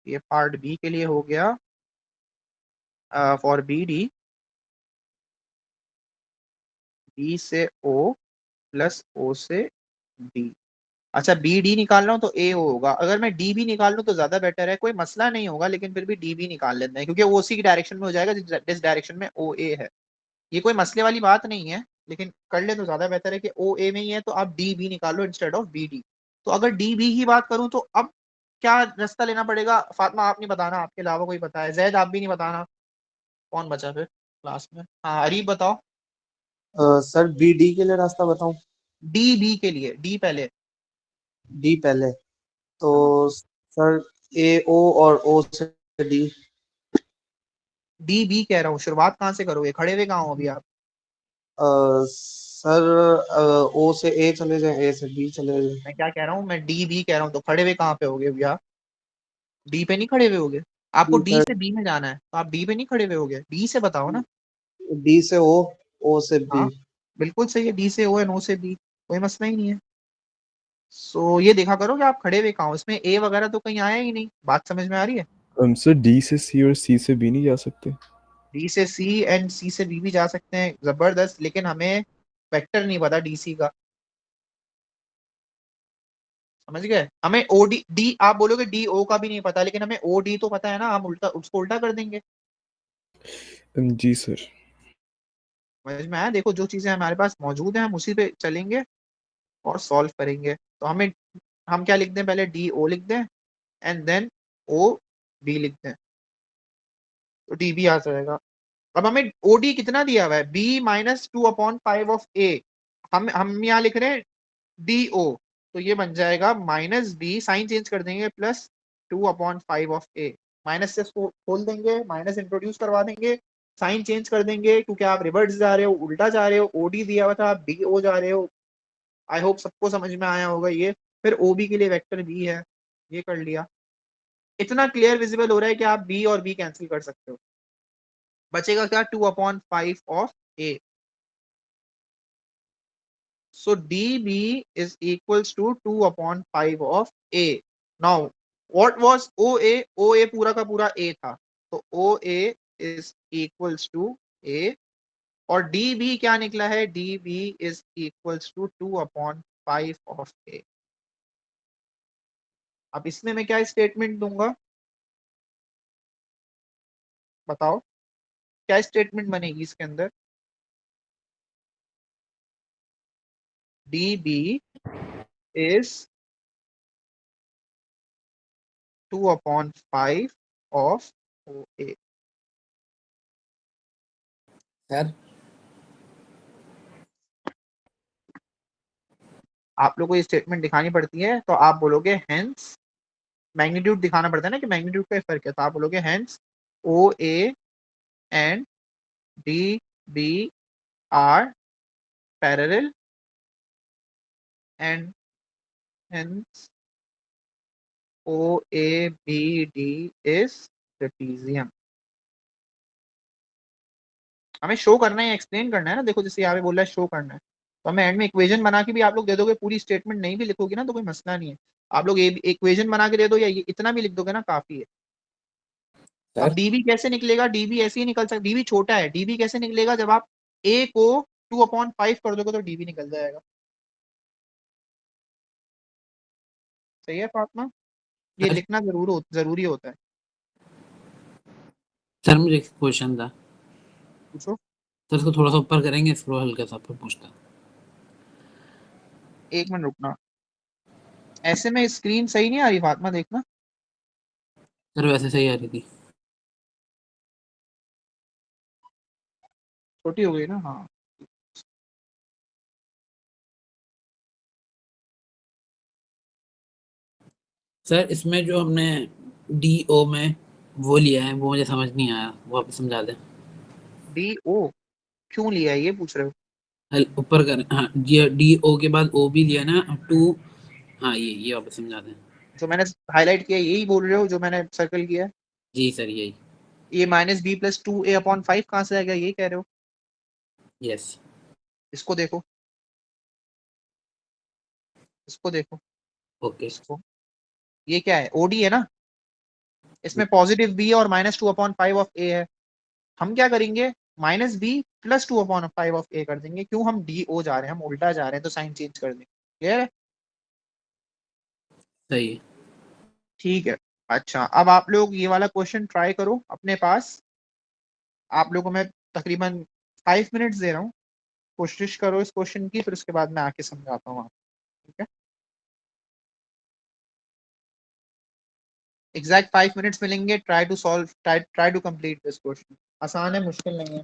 ये पार्ट बी के लिए हो गया। फॉर बी डी, बी से ओ प्लस ओ से डी। अच्छा, बी डी निकाल रहा हूँ तो ए ओ होगा, अगर मैं डी भी निकाल लूँ तो ज्यादा बेटर है, कोई मसला नहीं होगा, लेकिन फिर भी डी भी निकाल लेते हैं क्योंकि वो उसी की डायरेक्शन में हो जाएगा जिस डायरेक्शन में ओ ए है। ये कोई मसले वाली बात नहीं है, लेकिन कर ले तो ज्यादा बेहतर है कि ओ ए में ही है तो आप डी बी निकालो इंस्टेड ऑफ बी डी। तो अगर डी बी की बात करूं तो अब क्या रास्ता लेना पड़ेगा, फातिमा आप नहीं बताना, आपके अलावा कोई बताया, जैद आप भी नहीं बताना, कौन बचा फिर क्लास में, हाँ अरीब बताओ। सर बी डी के लिए रास्ता बताऊं? डी बी के लिए, डी पहले। डी पहले, तो हाँ, सर ए ओ और ओ से डी। डी बी कह रहा हूँ, शुरुआत कहाँ से करोगे, खड़े हुए कहाँ हो अभी आप। सर ओ से ए चले जाए, ए से बी चले जाए। मैं क्या कह रहा हूँ, मैं डी बी कह रहा हूँ, तो खड़े हुए कहाँ पे होगे भैया, डी पे नहीं खड़े हुए होगे, आपको डी डी सर, से बी में जाना है तो आप डी पे नहीं खड़े हुए होगे, डी से बताओ ना। डी से ओ से बी। हाँ बिल्कुल सही है, डी से ओ एंड ओ से बी, कोई मसला ही नहीं है। सो ये देखा करो कि आप खड़े हुए कहाँ हो, इसमें ए वगैरह तो कहीं आया ही नहीं, बात समझ में आ रही है। सर डी से सी और सी से बी नहीं जा सकते? डी से सी एंड सी से बी भी जा सकते हैं, जबरदस्त, लेकिन हमें वेक्टर नहीं पता डी सी का, समझ गए, हमें ओ डी डी, आप बोलोगे डी ओ का भी नहीं पता, लेकिन हमें ओ डी तो पता है ना, हम उल्टा उसको उल्टा कर देंगे। जी सर। समझ में आया, देखो जो चीजें हमारे पास मौजूद है हम उसी पे चलेंगे और सॉल्व करेंगे। तो हम क्या लिखते हैं, पहले डी ओ लिख दें एंड देन ओ बी लिख दें, तो डी बी आ जाएगा। अब हमें ओडी कितना दिया हुआ है, बी -2/5 ऑफ ए, हम यहाँ लिख रहे हैं डी ओ, तो ये बन जाएगा माइनस बी, साइन चेंज कर देंगे, प्लस 2/5 ऑफ ए, माइनस से इसको खोल देंगे, माइनस इंट्रोड्यूस करवा देंगे, साइन चेंज कर देंगे क्योंकि आप रिवर्स जा रहे हो, उल्टा जा रहे हो, ओडी दिया हुआ था आप डी ओ जा रहे हो। आई होप सबको समझ में आया होगा ये। फिर ओबी के लिए वेक्टर बी है, ये कर लिया, इतना क्लियर विजिबल हो रहा है कि आप बी और बी कैंसिल कर सकते हो, बचेगा क्या, 2/5 of A. So dB is equals to 2/5 of A. Now, what was OA? OA पूरा का पूरा A था, तो OA is equals to A, और DB क्या निकला है, DB is equals to 2/5 of A। अब इसमें मैं क्या स्टेटमेंट दूंगा, बताओ क्या स्टेटमेंट बनेगी इसके अंदर, DB is 2/5 of OA। Sir आप लोग को ये स्टेटमेंट दिखानी पड़ती है तो आप बोलोगे हेंस, मैग्नीट्यूड दिखाना पड़ता है ना कि मैग्नीट्यूड का फर्क है, तो आप बोलोगे hence O A and D B are parallel and hence O A B D is trapezium. हमें शो करना है, एक्सप्लेन करना है ना, देखो जैसे यहाँ पे बोल रहा है शो करना है, तो हमें एंड में इक्वेशन बना के भी आप लोग दे दोगे, पूरी स्टेटमेंट नहीं भी लिखोगे ना तो कोई मसला नहीं है, आप लोग इक्वेशन बना के दे दो या ये इतना भी लिख दोगे ना काफी है। अब सर डीबी कैसे निकलेगा, डीबी ऐसे ही निकल सकता, डीबी छोटा है, डीबी कैसे निकलेगा, जब आप ए को 2/5 कर दोगे तो डीबी निकल जाएगा। सही है फातिमा। ये सर लिखना जरूरी होता है। सर मुझे एक क्वेश्चन था पूछो। सर, इसको थोड़ा सा ऊपर करेंगे, फिर हल्का सा फिर पूछता। 1 मिनट रुकना। ऐसे में स्क्रीन सही नहीं आ रही फातिमा, देखना। सर वैसे सही आ रही थी। छोटी हो गई ना, हाँ। सर इसमें जो हमने डी ओ में वो लिया है वो मुझे समझ नहीं आया, वो आप समझा दें। डी ओ क्यों लिया है ये पूछ रहे हो? ऊपर कर, हाँ जी, डी ओ के बाद ओ भी लिया ना, टू। हाँ ये आप समझा दें। जो मैंने हाईलाइट किया है, यही बोल रहे हो जो मैंने सर्कल किया है? जी सर यही। ये -b+2a/5 कहाँ से आएगा, यही कह रहे हो? यस। इसको देखो, इसको देखो, ओके। इसको। ये क्या है, ओडी है ना? इसमें पॉजिटिव बी और -2/5 ऑफ ए है। हम क्या करेंगे, -b+2/5 ऑफ ए कर देंगे। क्यों, हम डी ओ जा रहे हैं, हम उल्टा जा रहे हैं, तो साइन चेंज कर देंगे। क्लियर है? सही है। ठीक है। अच्छा, अब आप लोग ये वाला क्वेश्चन ट्राई करो अपने पास। आप लोगों को मैं तकरीबन 5 मिनट्स दे रहा हूँ, कोशिश करो इस क्वेश्चन की, फिर उसके बाद मैं आके समझाता हूँ आपको। ठीक है? एग्जैक्ट 5 मिनट्स मिलेंगे। Try to solve, try to complete this question. आसान है, मुश्किल नहीं है।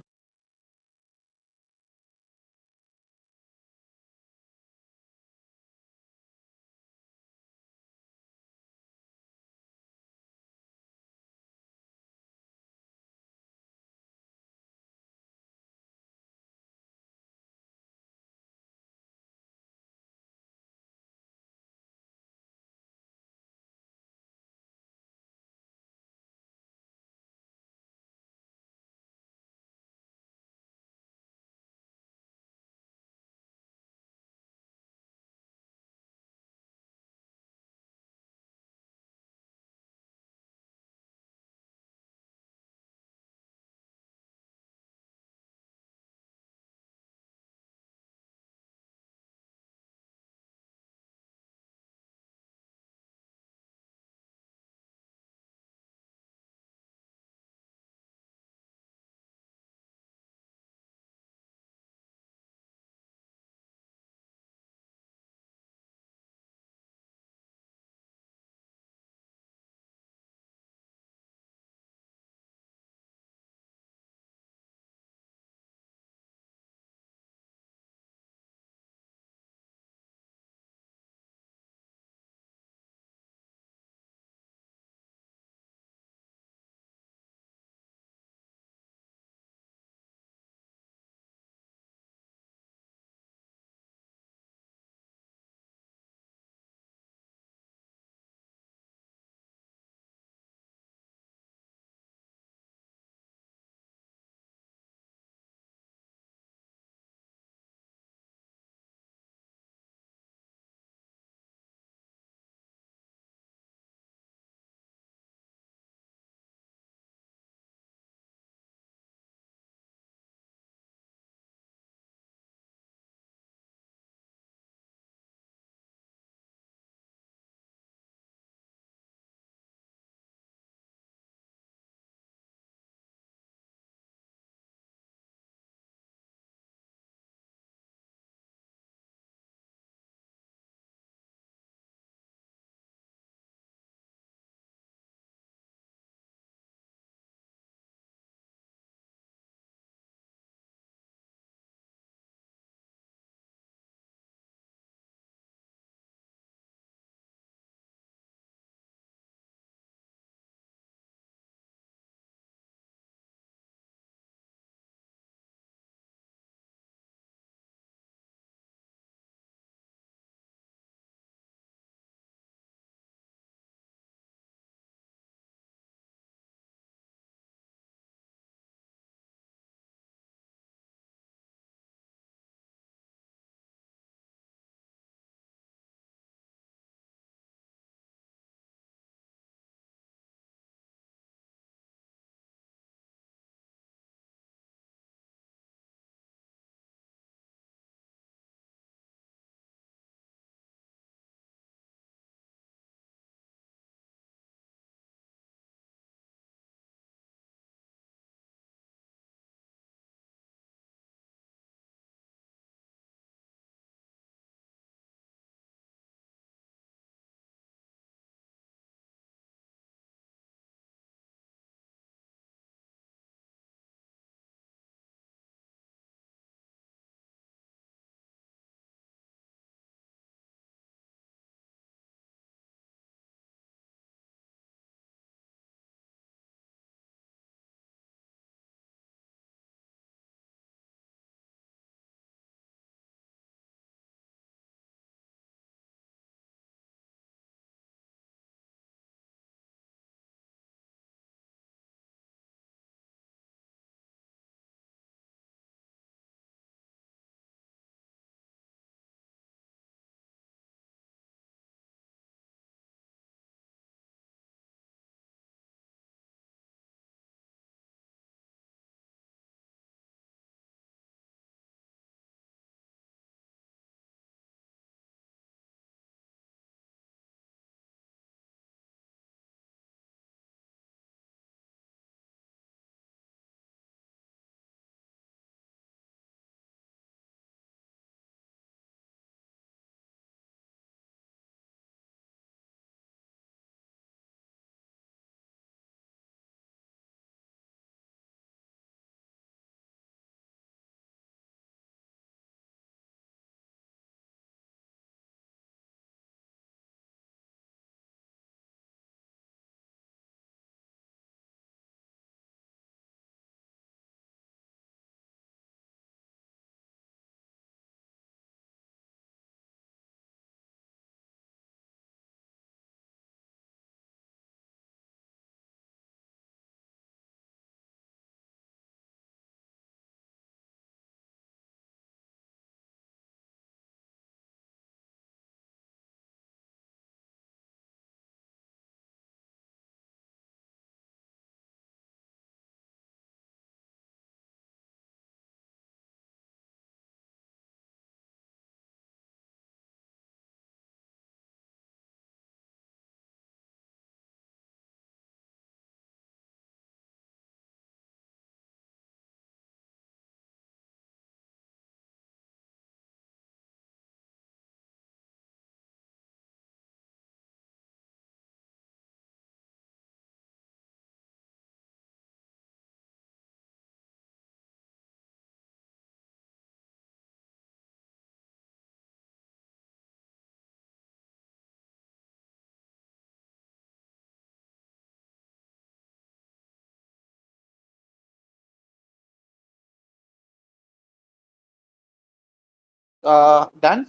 डन।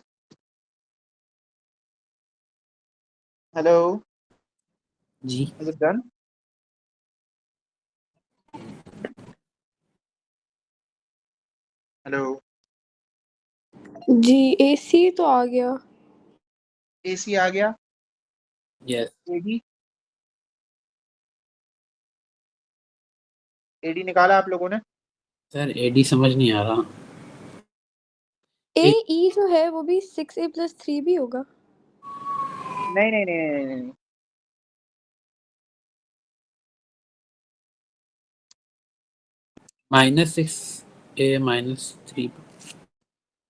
हेलो, जी इज इट डन? हेलो, जी AC तो आ गया। एसी आ गया। यस एडी, एडी निकाला आप लोगों ने? सर एडी समझ नहीं आ रहा। AE जो है वो भी 6A+3 भी होगा। नहीं नहीं नहीं नहीं, नहीं, नहीं। -6A-3।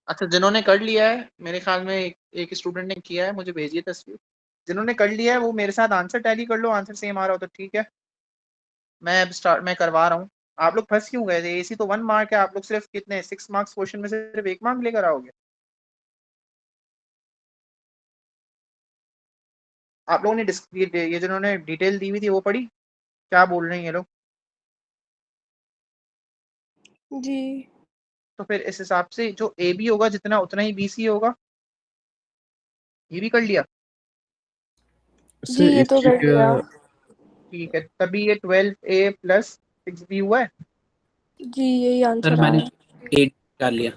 अच्छा, जिन्होंने कर लिया है, मेरे ख्याल में एक स्टूडेंट ने किया है, मुझे भेजिए तस्वीर। जिन्होंने कर लिया है वो मेरे साथ आंसर टैली कर लो, आंसर सेम आ रहा हो तो ठीक है। मैं अब स्टार्ट मैं करवा रहा हूँ। आप लोग फंस क्यों गए थे? एसी तो 1 मार्क है, आप लोग सिर्फ कितने 6 मार्क्स क्वेश्चन में सिर्फ 1 मार्क लेकर आओगे? आप लोगों ने ये जिन्होंने डिटेल दी हुई थी वो पढ़ी? क्या बोल रहे हैं ये लोग? जी तो फिर इस हिसाब से जो ए बी होगा जितना उतना ही बी सी होगा। ये भी कर लिया? जी सर ये तो इसकी कर क्या लिया। ठीक है, तभी ये 12A+6B हुआ है। जी यही सर आंसर आ मैंने रहा है। 8 निकाल लिया।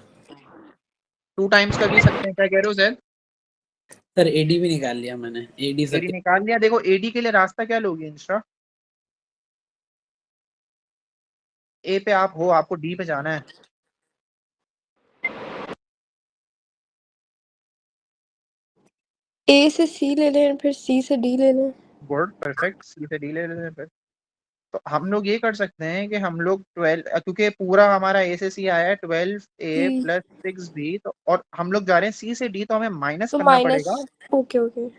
2 टाइम्स कर भी सकते हैं, क्या कह रहे हो जैद? सर एडी भी निकाल लिया मैंने। एडी एडी सर निकाल लिया। देखो एडी के लिए रास्ता क्या लोगे इंस्टा? ए पे आप हो, आपको डी पे जाना है। A से C ले लें फिर C से D ले लें। गुड, परफेक्ट, सी से डी ले लेते हैं फिर। तो हम लोग ये कर सकते हैं कि हम लोग 12, क्योंकि पूरा हमारा ए से सी आया है 12A जी + 6B, तो और हम लोग जा रहे हैं सी से डी, तो हमें माइनस तो करना माइनस। पड़ेगा। Okay okay.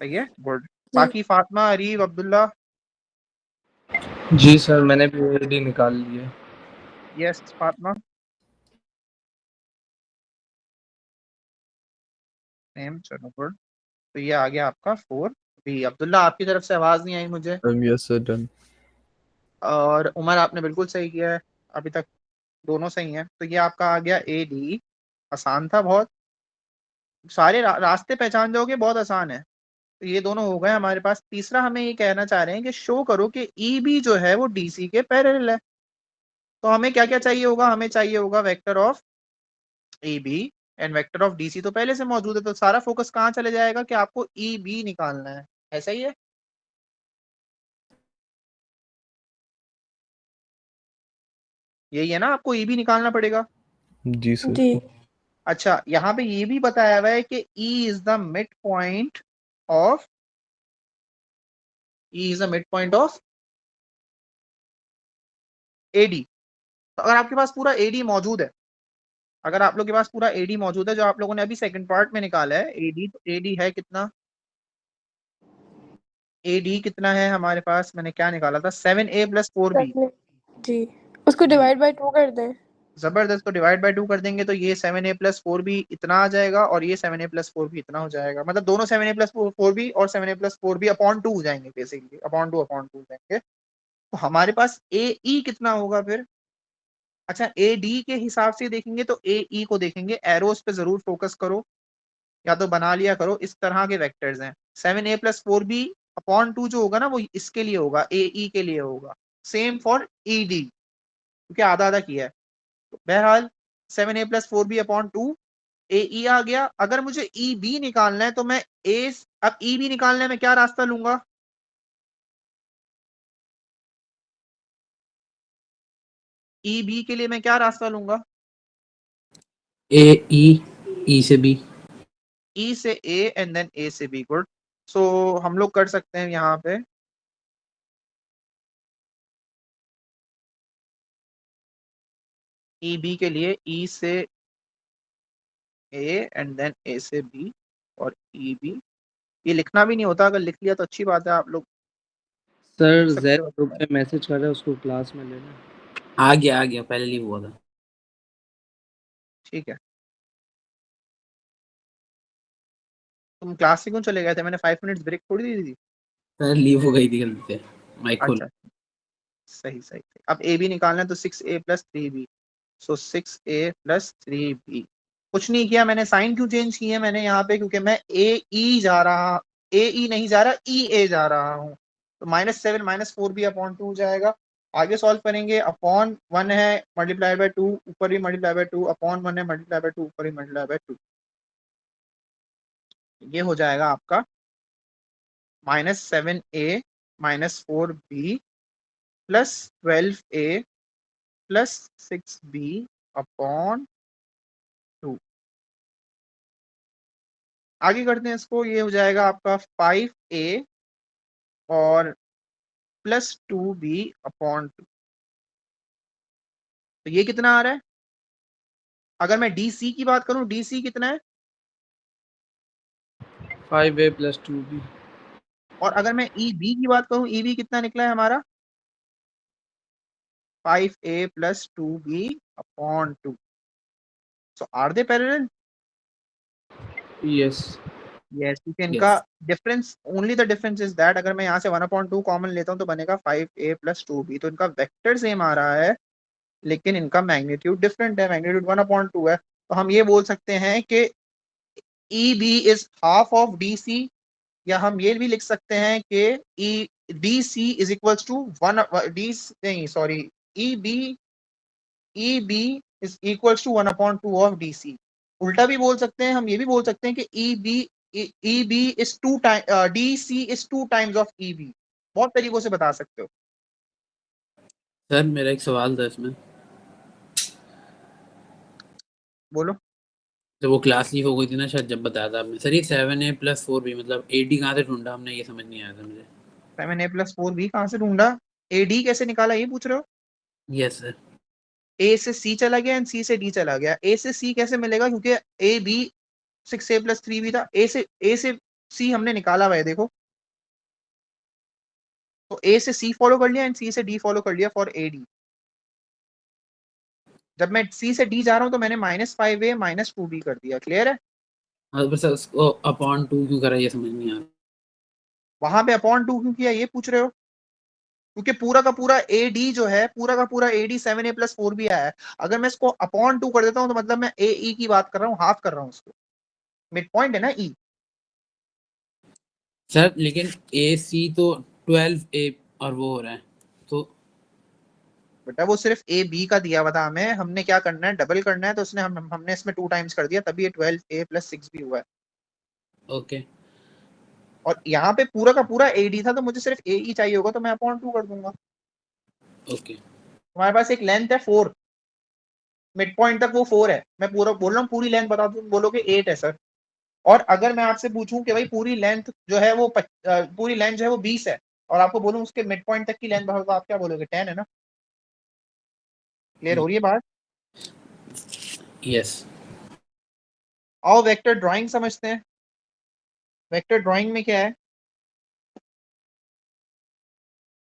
सही है, गुड। जी बाकी फातिमा, अरीब, अब्दुल्ला? जी सर, मैंने भी एडी निकाल लिया। यस फातिमा, सेम, चलो गुड। तो ये आ गया आपका 4B। अब्दुल्ला, आपकी तरफ से आवाज नहीं आई मुझे। Yes sir done. और उमर, आपने बिल्कुल सही किया है, अभी तक दोनों सही हैं। तो ये आपका आ गया AD। आसान था बहुत, सारे रास्ते पहचान जाओगे, बहुत आसान है। तो ये दोनों हो गए हमारे पास। तीसरा हमें ये कहना चाह रहे हैं कि शो करो कि EB जो है वो DC के पैरेलल है। तो हमें क्या क्या चाहिए होगा? हमें चाहिए होगा vector of EB and vector of DC, तो पहले से मौजूद है। तो सारा फोकस कहाँ चले जाएगा कि आपको EB निकालना है, ऐसा ही है। यही है ना, आपको EB निकालना पड़ेगा। जी सर। जी अच्छा, यहाँ पे ये भी बताया हुआ है कि E is the mid point of AD। तो अगर आपके पास पूरा AD मौजूद है, अगर आप लोग के पास पूरा AD मौजूद है, जो आप लोगों ने अभी सेकंड पार्ट में निकाला है AD, तो AD है कितना? AD कितना है हमारे पास? मैंने क्या निकाला था? 7A+4B। जी उसको जी, डिवाइड बाय 2 कर दें। जबरदस्त। तो डिवाइड बाय 2 कर देंगे तो ये 7A+4B इतना आ जाएगा, और ये 7A+4B इतना हो जाएगा। मतलब दोनों 7A+4B और 7A+4B अपॉन 2 हो जाएंगे, बेसिकली अपॉन टू हो जाएंगे। तो हमारे पास AE कितना होगा फिर? अच्छा, AD के हिसाब से देखेंगे तो AE को देखेंगे, एरोस पे जरूर फोकस करो, या तो बना लिया करो। इस तरह के वेक्टर्स हैं। 7A+4B अपॉन 2 जो होगा ना, वो इसके लिए होगा, AE के लिए होगा। सेम फॉर ED, क्योंकि आधा आधा किया है। तो बहरहाल 7A+4B अपॉन 2, AE आ गया। अगर मुझे EB निकालना है तो मैं अब EB निकालने में क्या रास्ता लूंगा? EB के लिए मैं क्या रास्ता लूंगा? ए ई से बी। E से A एंड देन A से B, गुड। सो हम लोग कर सकते हैं यहाँ पे EB के लिए E से A एंड देन A से B और EB। ये लिखना भी नहीं होता, अगर लिख लिया तो अच्छी बात है, आप लोग सर लिख सकते जैद हो। ग्रुप पे मैसेज कर रहा है, उसको क्लास में लेना। आ गया पहले लीव हुआ था। ठीक है, तुम क्लास से क्यों चले गए थे? मैंने 5 मिनट्स ब्रेक थोड़ी दी थी। सर लीव हो गई थी गलती से। माइक खोल। अच्छा, सही सही सही। अब AB निकालना है तो 6A+3B। सो 6A+3B। कुछ नहीं किया मैंने, साइन क्यों चेंज की है मैंने यहाँ पे, क्योंकि मैं ए ई जा रहा, ए ई नहीं जा रहा, ई ए जा रहा हूँ, तो -7 -4b/2 हो जाएगा। आगे सॉल्व करेंगे, अपॉन 1 है मल्टीप्लाई बाय 2, ऊपर भी मल्टीप्लाई बाय 2, अपॉन 1 है मल्टीप्लाई बाय 2, ऊपर भी मल्टीप्लाई बाय 2, ये हो जाएगा आपका -7a -4b plus 12a plus 6b/2। आगे करते हैं इसको, ये हो जाएगा आपका 5a और प्लस 2b/2। तो ये कितना आ रहा है? अगर मैं DC की बात करूं, DC कितना है? 5a + 2b। और अगर मैं EB की बात करूं, EB कितना निकला है हमारा? 5a + 2b/2। So are they parallel? Yes. Yes, क्योंकि इनका difference, only the difference is that, अगर मैं यहाँ से 1/2 कॉमन लेता हूँ तो बनेगा 5a + 2b। तो इनका वेक्टर सेम आ रहा है लेकिन इनका मैग्नीट्यूड डिफरेंट है, मैग्नीट्यूड 1/2 है। तो हम ये बोल सकते हैं कि EB is half of DC, या हम ये भी लिख सकते हैं कि DC is equals to 1 D नहीं sorry EB is equals to 1/2 of DC। उल्टा भी बोल सकते हैं, हम ये भी बोल सकते हैं कि EB is 2 time DC is 2 times of EB। बहुत तरीकों से बता सकते हो। सर मेरा एक सवाल था इसमें, बोलो। जब वो क्लास लीव हो गई थी ना शायद, जब बताया था आपने सर, ये 7a + 4b मतलब AD कहाँ से ढूंढा हमने, ये समझ नहीं आया था मुझे। 7a + 4b कहाँ से ढूंढा? AD कैसे निकाला ये पूछ रहे हो? Yes sir. A से C चला गया एंड C से D चला गया। A से C कैसे मिलेगा? क्योंकि AB 6a + 3b था। A से C हमने निकाला हुआ है, देखो। तो A से C फॉलो कर लिया एंड C से D फॉलो कर लिया फॉर AD। जब मैं C से D जा रहा हूं तो मैंने -5a -2b कर दिया। क्लियर है? हाँ बस सर, उसको अपॉन 2 क्यों करा ये समझ नहीं आ रहा। वहां पे अपॉन 2 क्यों किया ये पूछ रहे हो? क्योंकि पूरा का पूरा AD जो है, पूरा का पूरा AD 7a + 4b आया है। अगर मैं इसको अपॉन 2 कर देता हूं तो मतलब मैं AE की बात कर रहा हूँ, हाफ कर रहा हूँ उसको। मिड पॉइंट है ना E। सर लेकिन AC तो 12a और वो हो रहा है, तो बेटा वो सिर्फ AB का दिया हुआ था हमें, हमने क्या करना है, डबल करना है, तो उसने हमने इसमें 2 टाइम्स कर दिया, तभी ये 12a + 6b हुआ है। ओके। और यहाँ पे पूरा का पूरा AD था, तो मुझे सिर्फ AE चाहिए होगा, तो मैं अपॉन 2 कर दूंगा। ओके। हमारे पास एक लेंथ है 4, मिड पॉइंट तक वो 4 है। मैं पूरा बोल रहा हूँ, पूरी लेंथ बता दूं, बोलोगे 8 है सर। और अगर मैं आपसे पूछूं कि भाई पूरी लेंथ जो है वो पूरी लेंथ जो है वो 20 है, और आपको बोलूं उसके मिड पॉइंट तक की लेंथ बताओ, तो आप क्या बोलोगे? 10 है ना? क्लियर हो रही है बात? यस। आओ वेक्टर ड्राइंग समझते हैं। वेक्टर ड्राइंग में क्या है?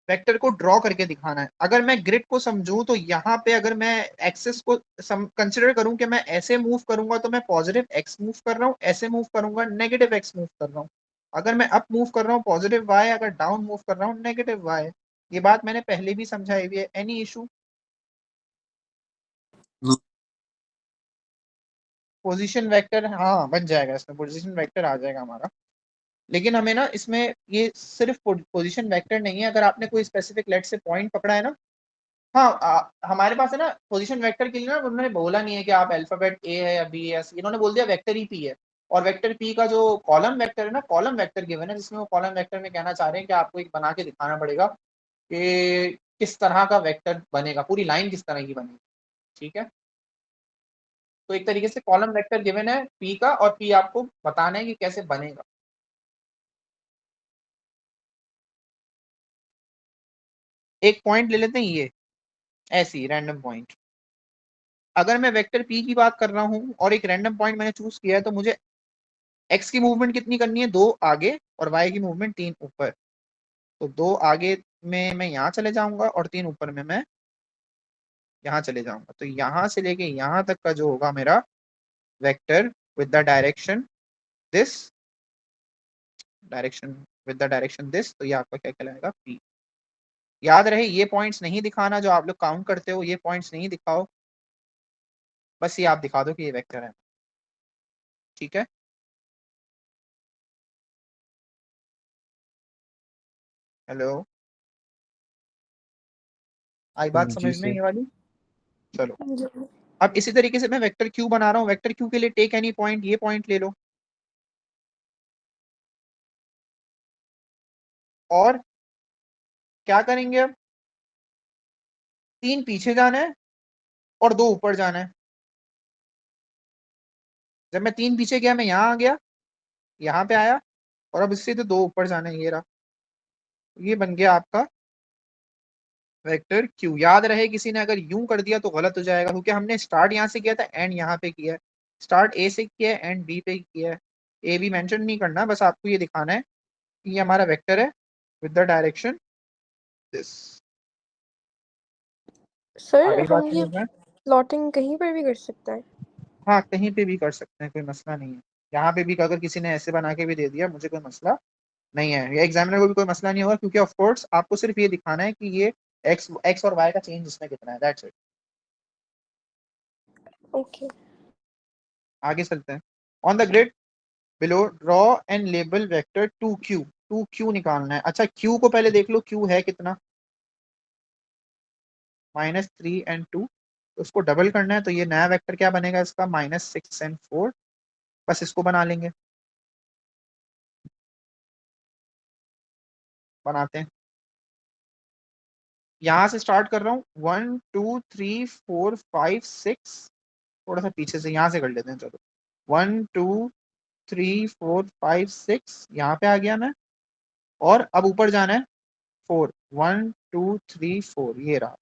वेक्टर को ड्रॉ करके दिखाना है। अगर मैं ग्रिड को समझूं तो यहाँ पे अगर मैं एक्सेस को कंसिडर करूं कि मैं ऐसे मूव करूंगा तो मैं पॉजिटिव x मूव कर रहा हूँ, ऐसे मूव करूंगा नेगेटिव x मूव कर रहा हूँ। अगर मैं अप मूव कर रहा हूँ पॉजिटिव y, अगर डाउन मूव कर रहा हूँ नेगेटिव y। ये बात मैंने पहले भी समझाई हुई है। Any issue? पोजीशन वेक्टर, हाँ बन जाएगा, इसमें पोजीशन वेक्टर आ जाएगा हमारा। लेकिन हमें ना इसमें ये सिर्फ पोजीशन वेक्टर नहीं है, अगर आपने कोई स्पेसिफिक लेट से पॉइंट पकड़ा है ना, हाँ हमारे पास है ना पोजीशन वेक्टर के लिए ना, उन्होंने बोला नहीं है कि आप अल्फाबेट ए है या बी है, इन्होंने बोल दिया वेक्टर ही पी है। और वेक्टर पी का जो कॉलम वेक्टर है ना, कॉलम वेक्टर गिवन है, जिसमें वो कॉलम वेक्टर में कहना चाह रहे हैं कि आपको एक बना के दिखाना पड़ेगा कि किस तरह का वेक्टर बनेगा, पूरी लाइन किस तरह की बनेगी। ठीक है, तो एक तरीके से कॉलम वेक्टर गिवन है पी का, और पी आपको बताना है कि कैसे बनेगा। एक पॉइंट ले लेते हैं, ये ऐसी रैंडम पॉइंट। अगर मैं वेक्टर पी की बात कर रहा हूँ और एक रैंडम पॉइंट मैंने चूज किया है, तो मुझे एक्स की मूवमेंट कितनी करनी है? 2 आगे, और वाई की मूवमेंट 3 ऊपर। तो 2 आगे में मैं यहाँ चले जाऊंगा और 3 ऊपर में मैं यहाँ चले जाऊंगा। तो यहाँ से लेके यहाँ तक का जो होगा मेरा vector with the direction this, direction with the direction this, तो ये आपका क्या कहलाएगा? पी। याद रहे ये पॉइंट्स नहीं दिखाना जो आप लोग काउंट करते हो, ये पॉइंट्स नहीं दिखाओ, बस ये आप दिखा दो कि ये वेक्टर है। ठीक है, हेलो, आई बात जी समझ में सर। ये वाली? चलो, जी अब इसी तरीके से मैं वेक्टर क्यू बना रहा हूँ। वेक्टर क्यू के लिए टेक एनी पॉइंट, ये पॉइंट ले लो और क्या करेंगे अब, 3 पीछे जाना है और 2 ऊपर जाना है। जब मैं 3 पीछे गया मैं यहाँ आ गया, यहाँ पे आया, और अब इससे तो 2 ऊपर जाना है, ये रहा। ये बन गया आपका वेक्टर क्यू। याद रहे किसी ने अगर यूं कर दिया तो गलत हो जाएगा, क्योंकि हमने स्टार्ट यहाँ से किया था, एंड यहाँ पे किया है। स्टार्ट ए से किया है, एंड बी पे किया है। ए बी मेंशन नहीं करना, बस आपको ये दिखाना है कि ये हमारा वेक्टर है विद द डायरेक्शन दिस। आ सर, गई बात हम ये समझ में? प्लॉटिंग कहीं पर भी कर सकते हैं? हाँ, कहीं पे भी कर सकते हैं, कोई मसला नहीं है। यहाँ पे भी अगर किसी ने ऐसे बना के भी दे दिया, मुझे कोई मसला नहीं है, या एग्जामिनर को भी कोई मसला नहीं होगा, क्योंकि ऑफ कोर्स आपको सिर्फ ये दिखाना है कि ये एक्स और वाई का चेंज इसमें कितना है, दैट्स इट। ओके। आगे चलते हैं। On the grid below draw and label vector 2q। 2q निकालना है। अच्छा, q को पहले देख लो, q है कितना, -3 and 2। तो उसको डबल करना है, तो ये नया वेक्टर क्या बनेगा इसका, -6 and 4। बस इसको बना लेंगे, बनाते हैं। यहाँ से स्टार्ट कर रहा हूँ, 1 2 3 4 5 6। थोड़ा सा पीछे से यहाँ से कर लेते हैं, चलो। 1 2 3 4 5 6, यहाँ पे आ गया मैं, और अब ऊपर जाना है 4। 1 2 3 4, ये रहा।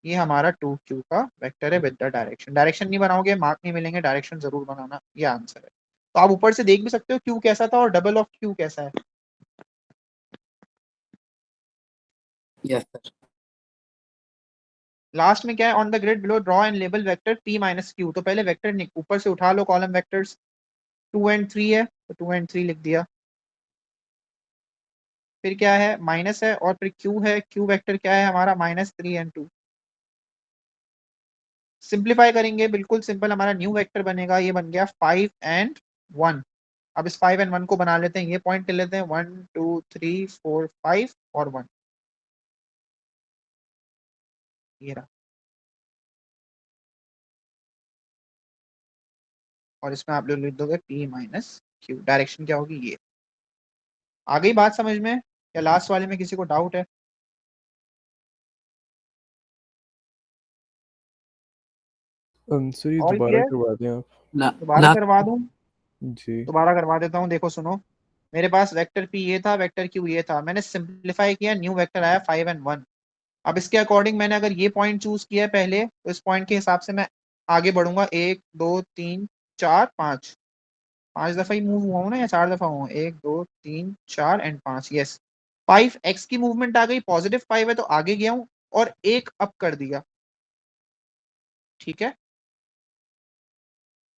ये हमारा 2q का वेक्टर है विद द डायरेक्शन। डायरेक्शन नहीं बनाओगे मार्क नहीं मिलेंगे, डायरेक्शन जरूर बनाना, ये आंसर है। तो आप ऊपर से देख भी सकते हो q कैसा था और डबल ऑफ q कैसा है। Yes sir. लास्ट में क्या है, on the grid below draw and label vector p minus q। तो पहले वेक्टर ऊपर से उठा लो, कॉलम वेक्टर्स 2 and 3 है, तो 2 and 3 लिख दिया। फिर क्या है, माइनस है, और फिर q है। q वेक्टर क्या है हमारा, -3 and 2। सिंप्लीफाई करेंगे, बिल्कुल सिंपल हमारा न्यू वेक्टर बनेगा, ये बन गया 5 and 1। अब इस 5 and 1 को बना लेते हैं, ये पॉइंट ले लेते हैं, 1 2 3 4 5 और 1, ये रहा। और इसमें आप लोग लिख दोगे p माइनस q। डायरेक्शन क्या होगी, ये। आ गई बात समझ में, या लास्ट वाले में किसी को डाउट है? सर ये ऑल दोबारा क्लियर? करवा दें आप। दोबारा करवा दूं? जी। दोबारा करवा देता हूँ, देखो सुनो। मेरे पास वेक्टर p ये था, वेक्टर q ये था, मैंने सिंप्लीफाई किया, न्यू वेक्टर आया 5 and 1। अब इसके अकॉर्डिंग मैंने अगर ये पॉइंट चूज किया है पहले, तो इस पॉइंट के हिसाब से मैं आगे बढ़ूंगा, 1 2 3 4 5। 5 दफा ही मूव हुआ हूं ना, या 4 दफा हुआ हूं, 1 2 3 4 एंड 5, यस। 5 x की मूवमेंट आ गई, पॉजिटिव 5 है तो आगे गया हूं, और एक अप कर दिया, ठीक है।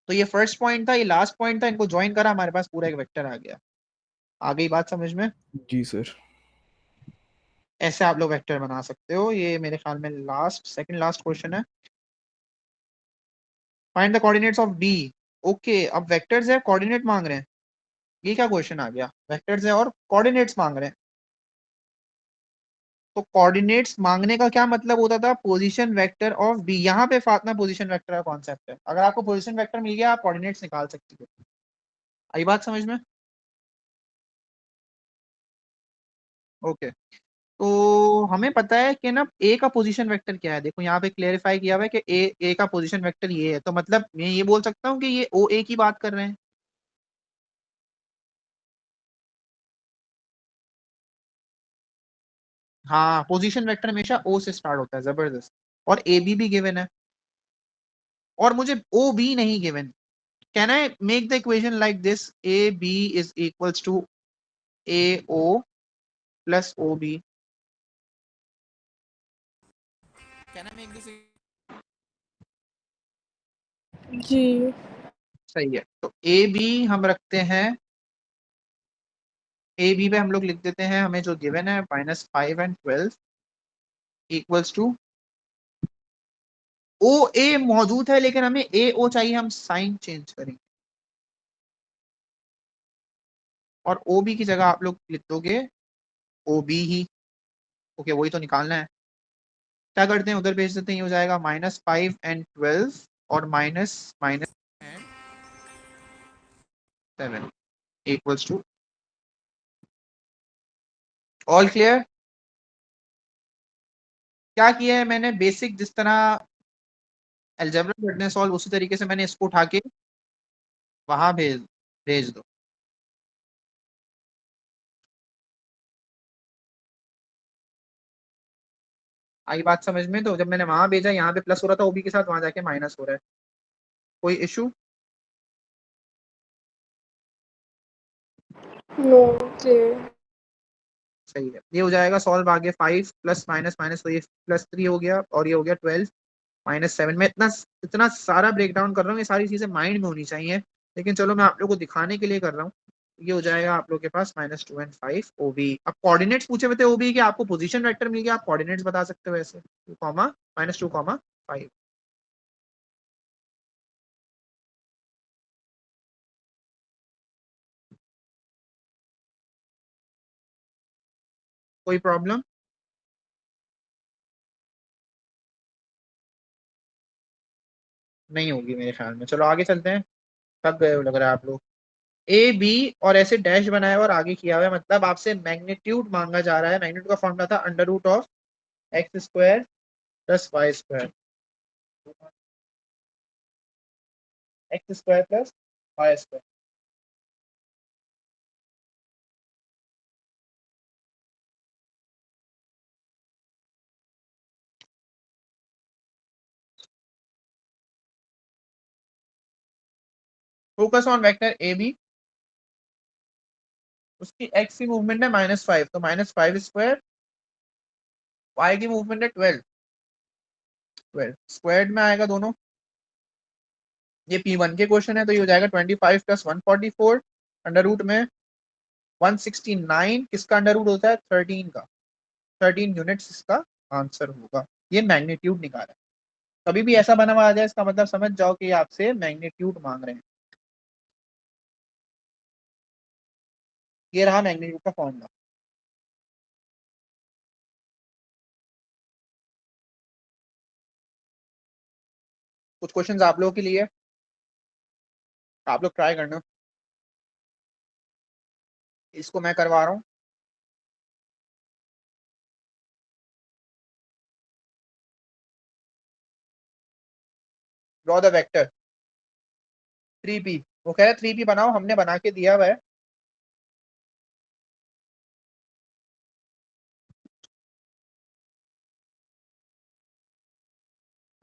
तो ये फर्स्ट पॉइंट था, ये लास्ट पॉइंट था, इनको ज्वाइन करा, हमारे पास पूरा एक वेक्टर आ गया। आ गई बात समझ में? जी सर। ऐसे आप लोग वेक्टर बना सकते हो। ये मेरे ख्याल में लास्ट, सेकंड लास्ट क्वेश्चन है। Find the coordinates of B. Okay, अब वेक्टर्स है, कोऑर्डिनेट मांग रहे हैं। ये क्या क्वेश्चन आ गया, वेक्टर्स है और कोऑर्डिनेट्स मांग रहे हैं। तो कोऑर्डिनेट्स मांगने का क्या मतलब होता था, पोजीशन वेक्टर ऑफ बी। यहाँ पे फातना पोजीशन वेक्टर का कॉन्सेप्ट है। अगर आपको पोजीशन वेक्टर मिल गया, आप कोऑर्डिनेट्स निकाल सकते हो। आई बात समझ में? ओके, तो हमें पता है कि ना ए का पोजीशन वेक्टर क्या है। देखो यहाँ पे क्लेरिफाई किया हुआ है कि ए का पोजीशन वेक्टर ये है, तो मतलब मैं ये बोल सकता हूँ कि ये ओ ए की बात कर रहे हैं। हाँ, पोजीशन वेक्टर हमेशा ओ से स्टार्ट होता है, जबरदस्त। और ए बी भी गिवन है, और मुझे ओ बी नहीं given. Can I make the equation like this, A B is equals to A O plus O B. Can I make this? जी। सही है, तो ए बी हम रखते हैं, ए बी पे हम लोग लिख देते हैं, हमें जो गिवन है -5 and 12 इक्वल्स टू ओ ए मौजूद है लेकिन हमें ए ओ चाहिए, हम साइन चेंज करेंगे और ओ बी की जगह आप लोग लिख दोगे ओ बी ही। ओके वही तो निकालना है। क्या करते हैं उधर भेज देते हैं, ये हो जाएगा -5 and 12 और minus minus 7 equals to. All clear? क्या किया है मैंने, बेसिक जिस तरह अलजेब्रा करते हैं सॉल्व उसी तरीके से मैंने इसको उठा के वहां भेज भेज दो। आई बात समझ में? तो जब मैंने वहां भेजा यहाँ पे प्लस हो रहा था ओबी के साथ, वहां जाके माइनस हो रहा है। कोई इशू? No clear. सही है। ये हो जाएगा सॉल्व आगे 5 प्लस माइनस माइनस, तो ये +3 हो गया और ये हो गया 12 -7 में। इतना इतना सारा ब्रेक डाउन कर रहा हूँ, ये सारी चीजें माइंड में होनी चाहिए, लेकिन चलो मैं आप लोग को दिखाने के लिए कर रहा हूँ। ये हो जाएगा आप लोग के पास -2 and 5 ओबी। अब कोऑर्डिनेट्स पूछे हुए थे ओबी के, आपको पोजीशन वेक्टर मिल गया, आप कोऑर्डिनेट्स बता सकते हो ऐसे 2, -2, 5। कोई प्रॉब्लम नहीं होगी मेरे ख्याल में। चलो आगे चलते हैं। थक गए हो लग रहा है आप लोग। ए बी और ऐसे डैश बनाया हुआ और आगे किया हुआ है, मतलब आपसे मैग्नीट्यूड मांगा जा रहा है। मैग्नीट्यूड का फॉर्मूला था √(x²+y²) x² + y²। Focus on vector A B, उसकी x की मूवमेंट है -5, तो -5², y की मूवमेंट है 12, 12 स्क्वायर्ड में आएगा दोनों। ये P1 के क्वेश्चन है, तो ये हो जाएगा 25 + 144 अंडर रूट में 169। किसका अंडर रूट होता है? 13 का। 13 यूनिट्स इसका आंसर होगा। ये मैग्नीट्यूड निकाला है। कभी भी ऐसा बना हुआ आ जाए इसका मतलब समझ जाओ कि आपसे मैग्नीट्यूड मांग रहे हैं। ये रहा मैग्नीट्यूड का फॉर्मूला। कुछ क्वेश्चंस आप लोगों के लिए, आप लोग ट्राई करना। इसको मैं करवा रहा हूँ। Draw the vector 3p। वो कह रहे 3p बनाओ, हमने बना के दिया हुआ है।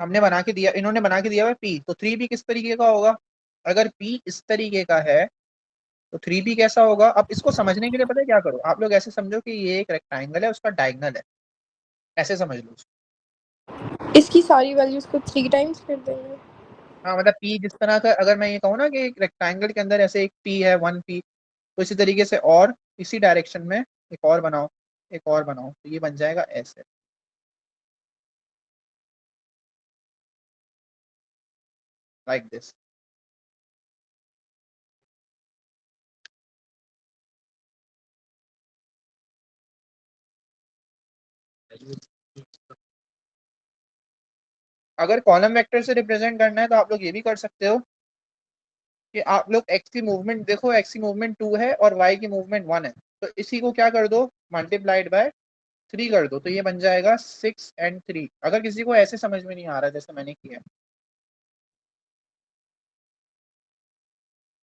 हमने बना के दिया, इन्होंने बना के दिया हुआ है p, तो 3p किस तरीके का होगा? अगर p इस तरीके का है तो 3p कैसा होगा? अब इसको समझने के लिए पता है क्या करो, आप लोग ऐसे समझो कि ये एक रेक्टेंगल है, उसका डायगोनल है, ऐसे समझ लो उसको। इसकी सारी वैल्यूज को 3 टाइम्स कर देंगे। हाँ मतलब p जिस तरह का, अगर मैं ये कहूँ ना कि एक रेक्टेंगल के अंदर ऐसे एक p है 1p, तो इसी तरीके से और इसी डायरेक्शन में एक और बनाओ, एक और बनाओ, तो ये बन जाएगा ऐसे, लाइक दिस। अगर कॉलम वेक्टर से रिप्रेजेंट करना है तो आप लोग ये भी कर सकते हो कि आप लोग x की मूवमेंट देखो, x की मूवमेंट 2 है और y की मूवमेंट 1 है, तो इसी को क्या कर दो, मल्टीप्लाइड बाय 3 कर दो, तो ये बन जाएगा 6 and 3। अगर किसी को ऐसे समझ में नहीं आ रहा जैसे मैंने किया,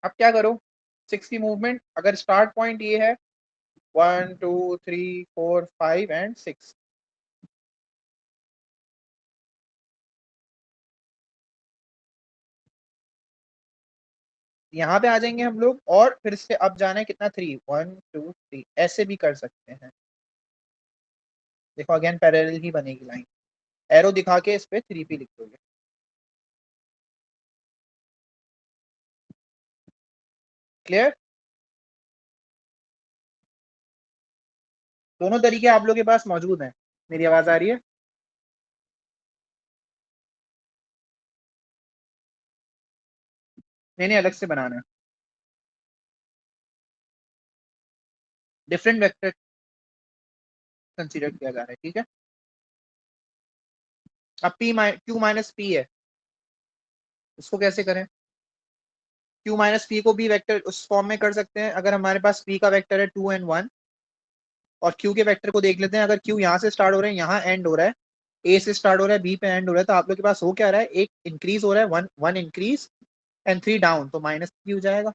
अब क्या करो, 6 की मूवमेंट, अगर स्टार्ट पॉइंट ये है 1 2 3 4 5 and 6, यहाँ पे आ जाएंगे हम लोग और फिर से अब जाना है कितना, 3 1 2 3, ऐसे भी कर सकते हैं। देखो अगेन पैरेलल ही बनेगी लाइन, एरो दिखा के इस पे 3p लिख दोगे। क्लियर? दोनों तरीके आप लोग के पास मौजूद हैं। मेरी आवाज आ रही है? नहीं अलग से बनाना है, डिफरेंट वेक्टर कंसीडर किया जा रहा है, ठीक है। अब क्यू माइनस पी है, इसको कैसे करें? क्यू माइनस पी को भी वेक्टर उस फॉर्म में कर सकते हैं। अगर हमारे पास पी का वेक्टर है 2 and 1 और क्यू के वेक्टर को देख लेते हैं। अगर क्यू यहाँ से स्टार्ट हो रहा है, यहाँ एंड हो रहा है, ए से स्टार्ट हो रहा है, बी पे एंड हो रहा है, तो आप लोग के पास हो क्या रहा है, एक इंक्रीज हो रहा है, वन इंक्रीज एंड 3 डाउन, तो -3 हो जाएगा।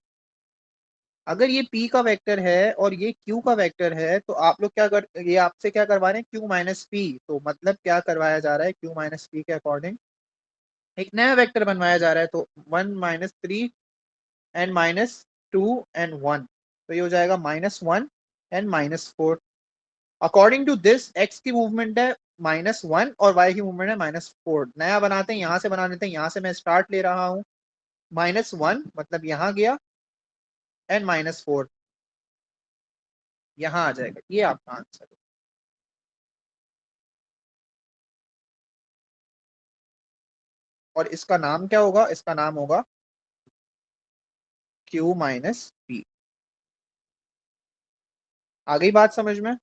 अगर ये P का वेक्टर है और ये Q का वेक्टर है तो आप लोग ये आपसे क्या करवा रहे हैं, Q माइनस पी। तो मतलब क्या करवाया जा रहा है, Q माइनस पी के अकॉर्डिंग एक नया वेक्टर बनवाया जा रहा है। तो 1 -3 एंड -2 एंड 1, तो ये हो जाएगा -1 and -4। According to this x की मूवमेंट है -1 और y की मूवमेंट है -4। नया बनाते हैं, यहाँ से बना लेते हैं, यहाँ से मैं स्टार्ट ले रहा हूँ, -1 मतलब यहाँ गया एंड -4 यहाँ आ जाएगा। ये आपका आंसर है। और इसका नाम क्या होगा, इसका नाम होगा Q माइनस पी। आ गई बात समझ में?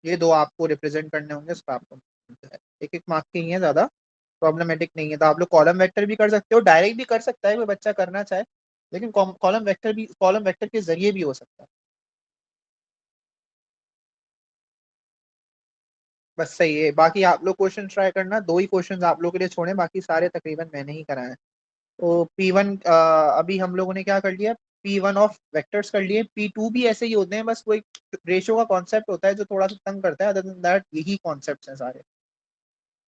ये दो आपको रिप्रेजेंट करने होंगे, इसका आपको एक एक मार्क के ही है, ज्यादा प्रॉब्लमेटिक नहीं है। तो आप लोग कॉलम वेक्टर भी कर सकते हो, डायरेक्ट भी कर सकता है कोई बच्चा करना चाहे, लेकिन कॉलम वेक्टर के जरिए भी हो सकता है। बस सही है। बाकी आप लोग क्वेश्चन ट्राई करना, 2 ही क्वेश्चन आप लोगों के लिए छोड़े, बाकी सारे तकरीबन मैंने ही कराए हैं। तो P1 अभी हम लोगों ने क्या कर लिया, P1 ऑफ वेक्टर्स कर लिए। P2 भी ऐसे ही होते हैं, बस वो एक रेशियो का कॉन्सेप्ट होता है जो थोड़ा सा तंग करता है। अदर देन दैट यही कॉन्सेप्ट्स हैं सारे।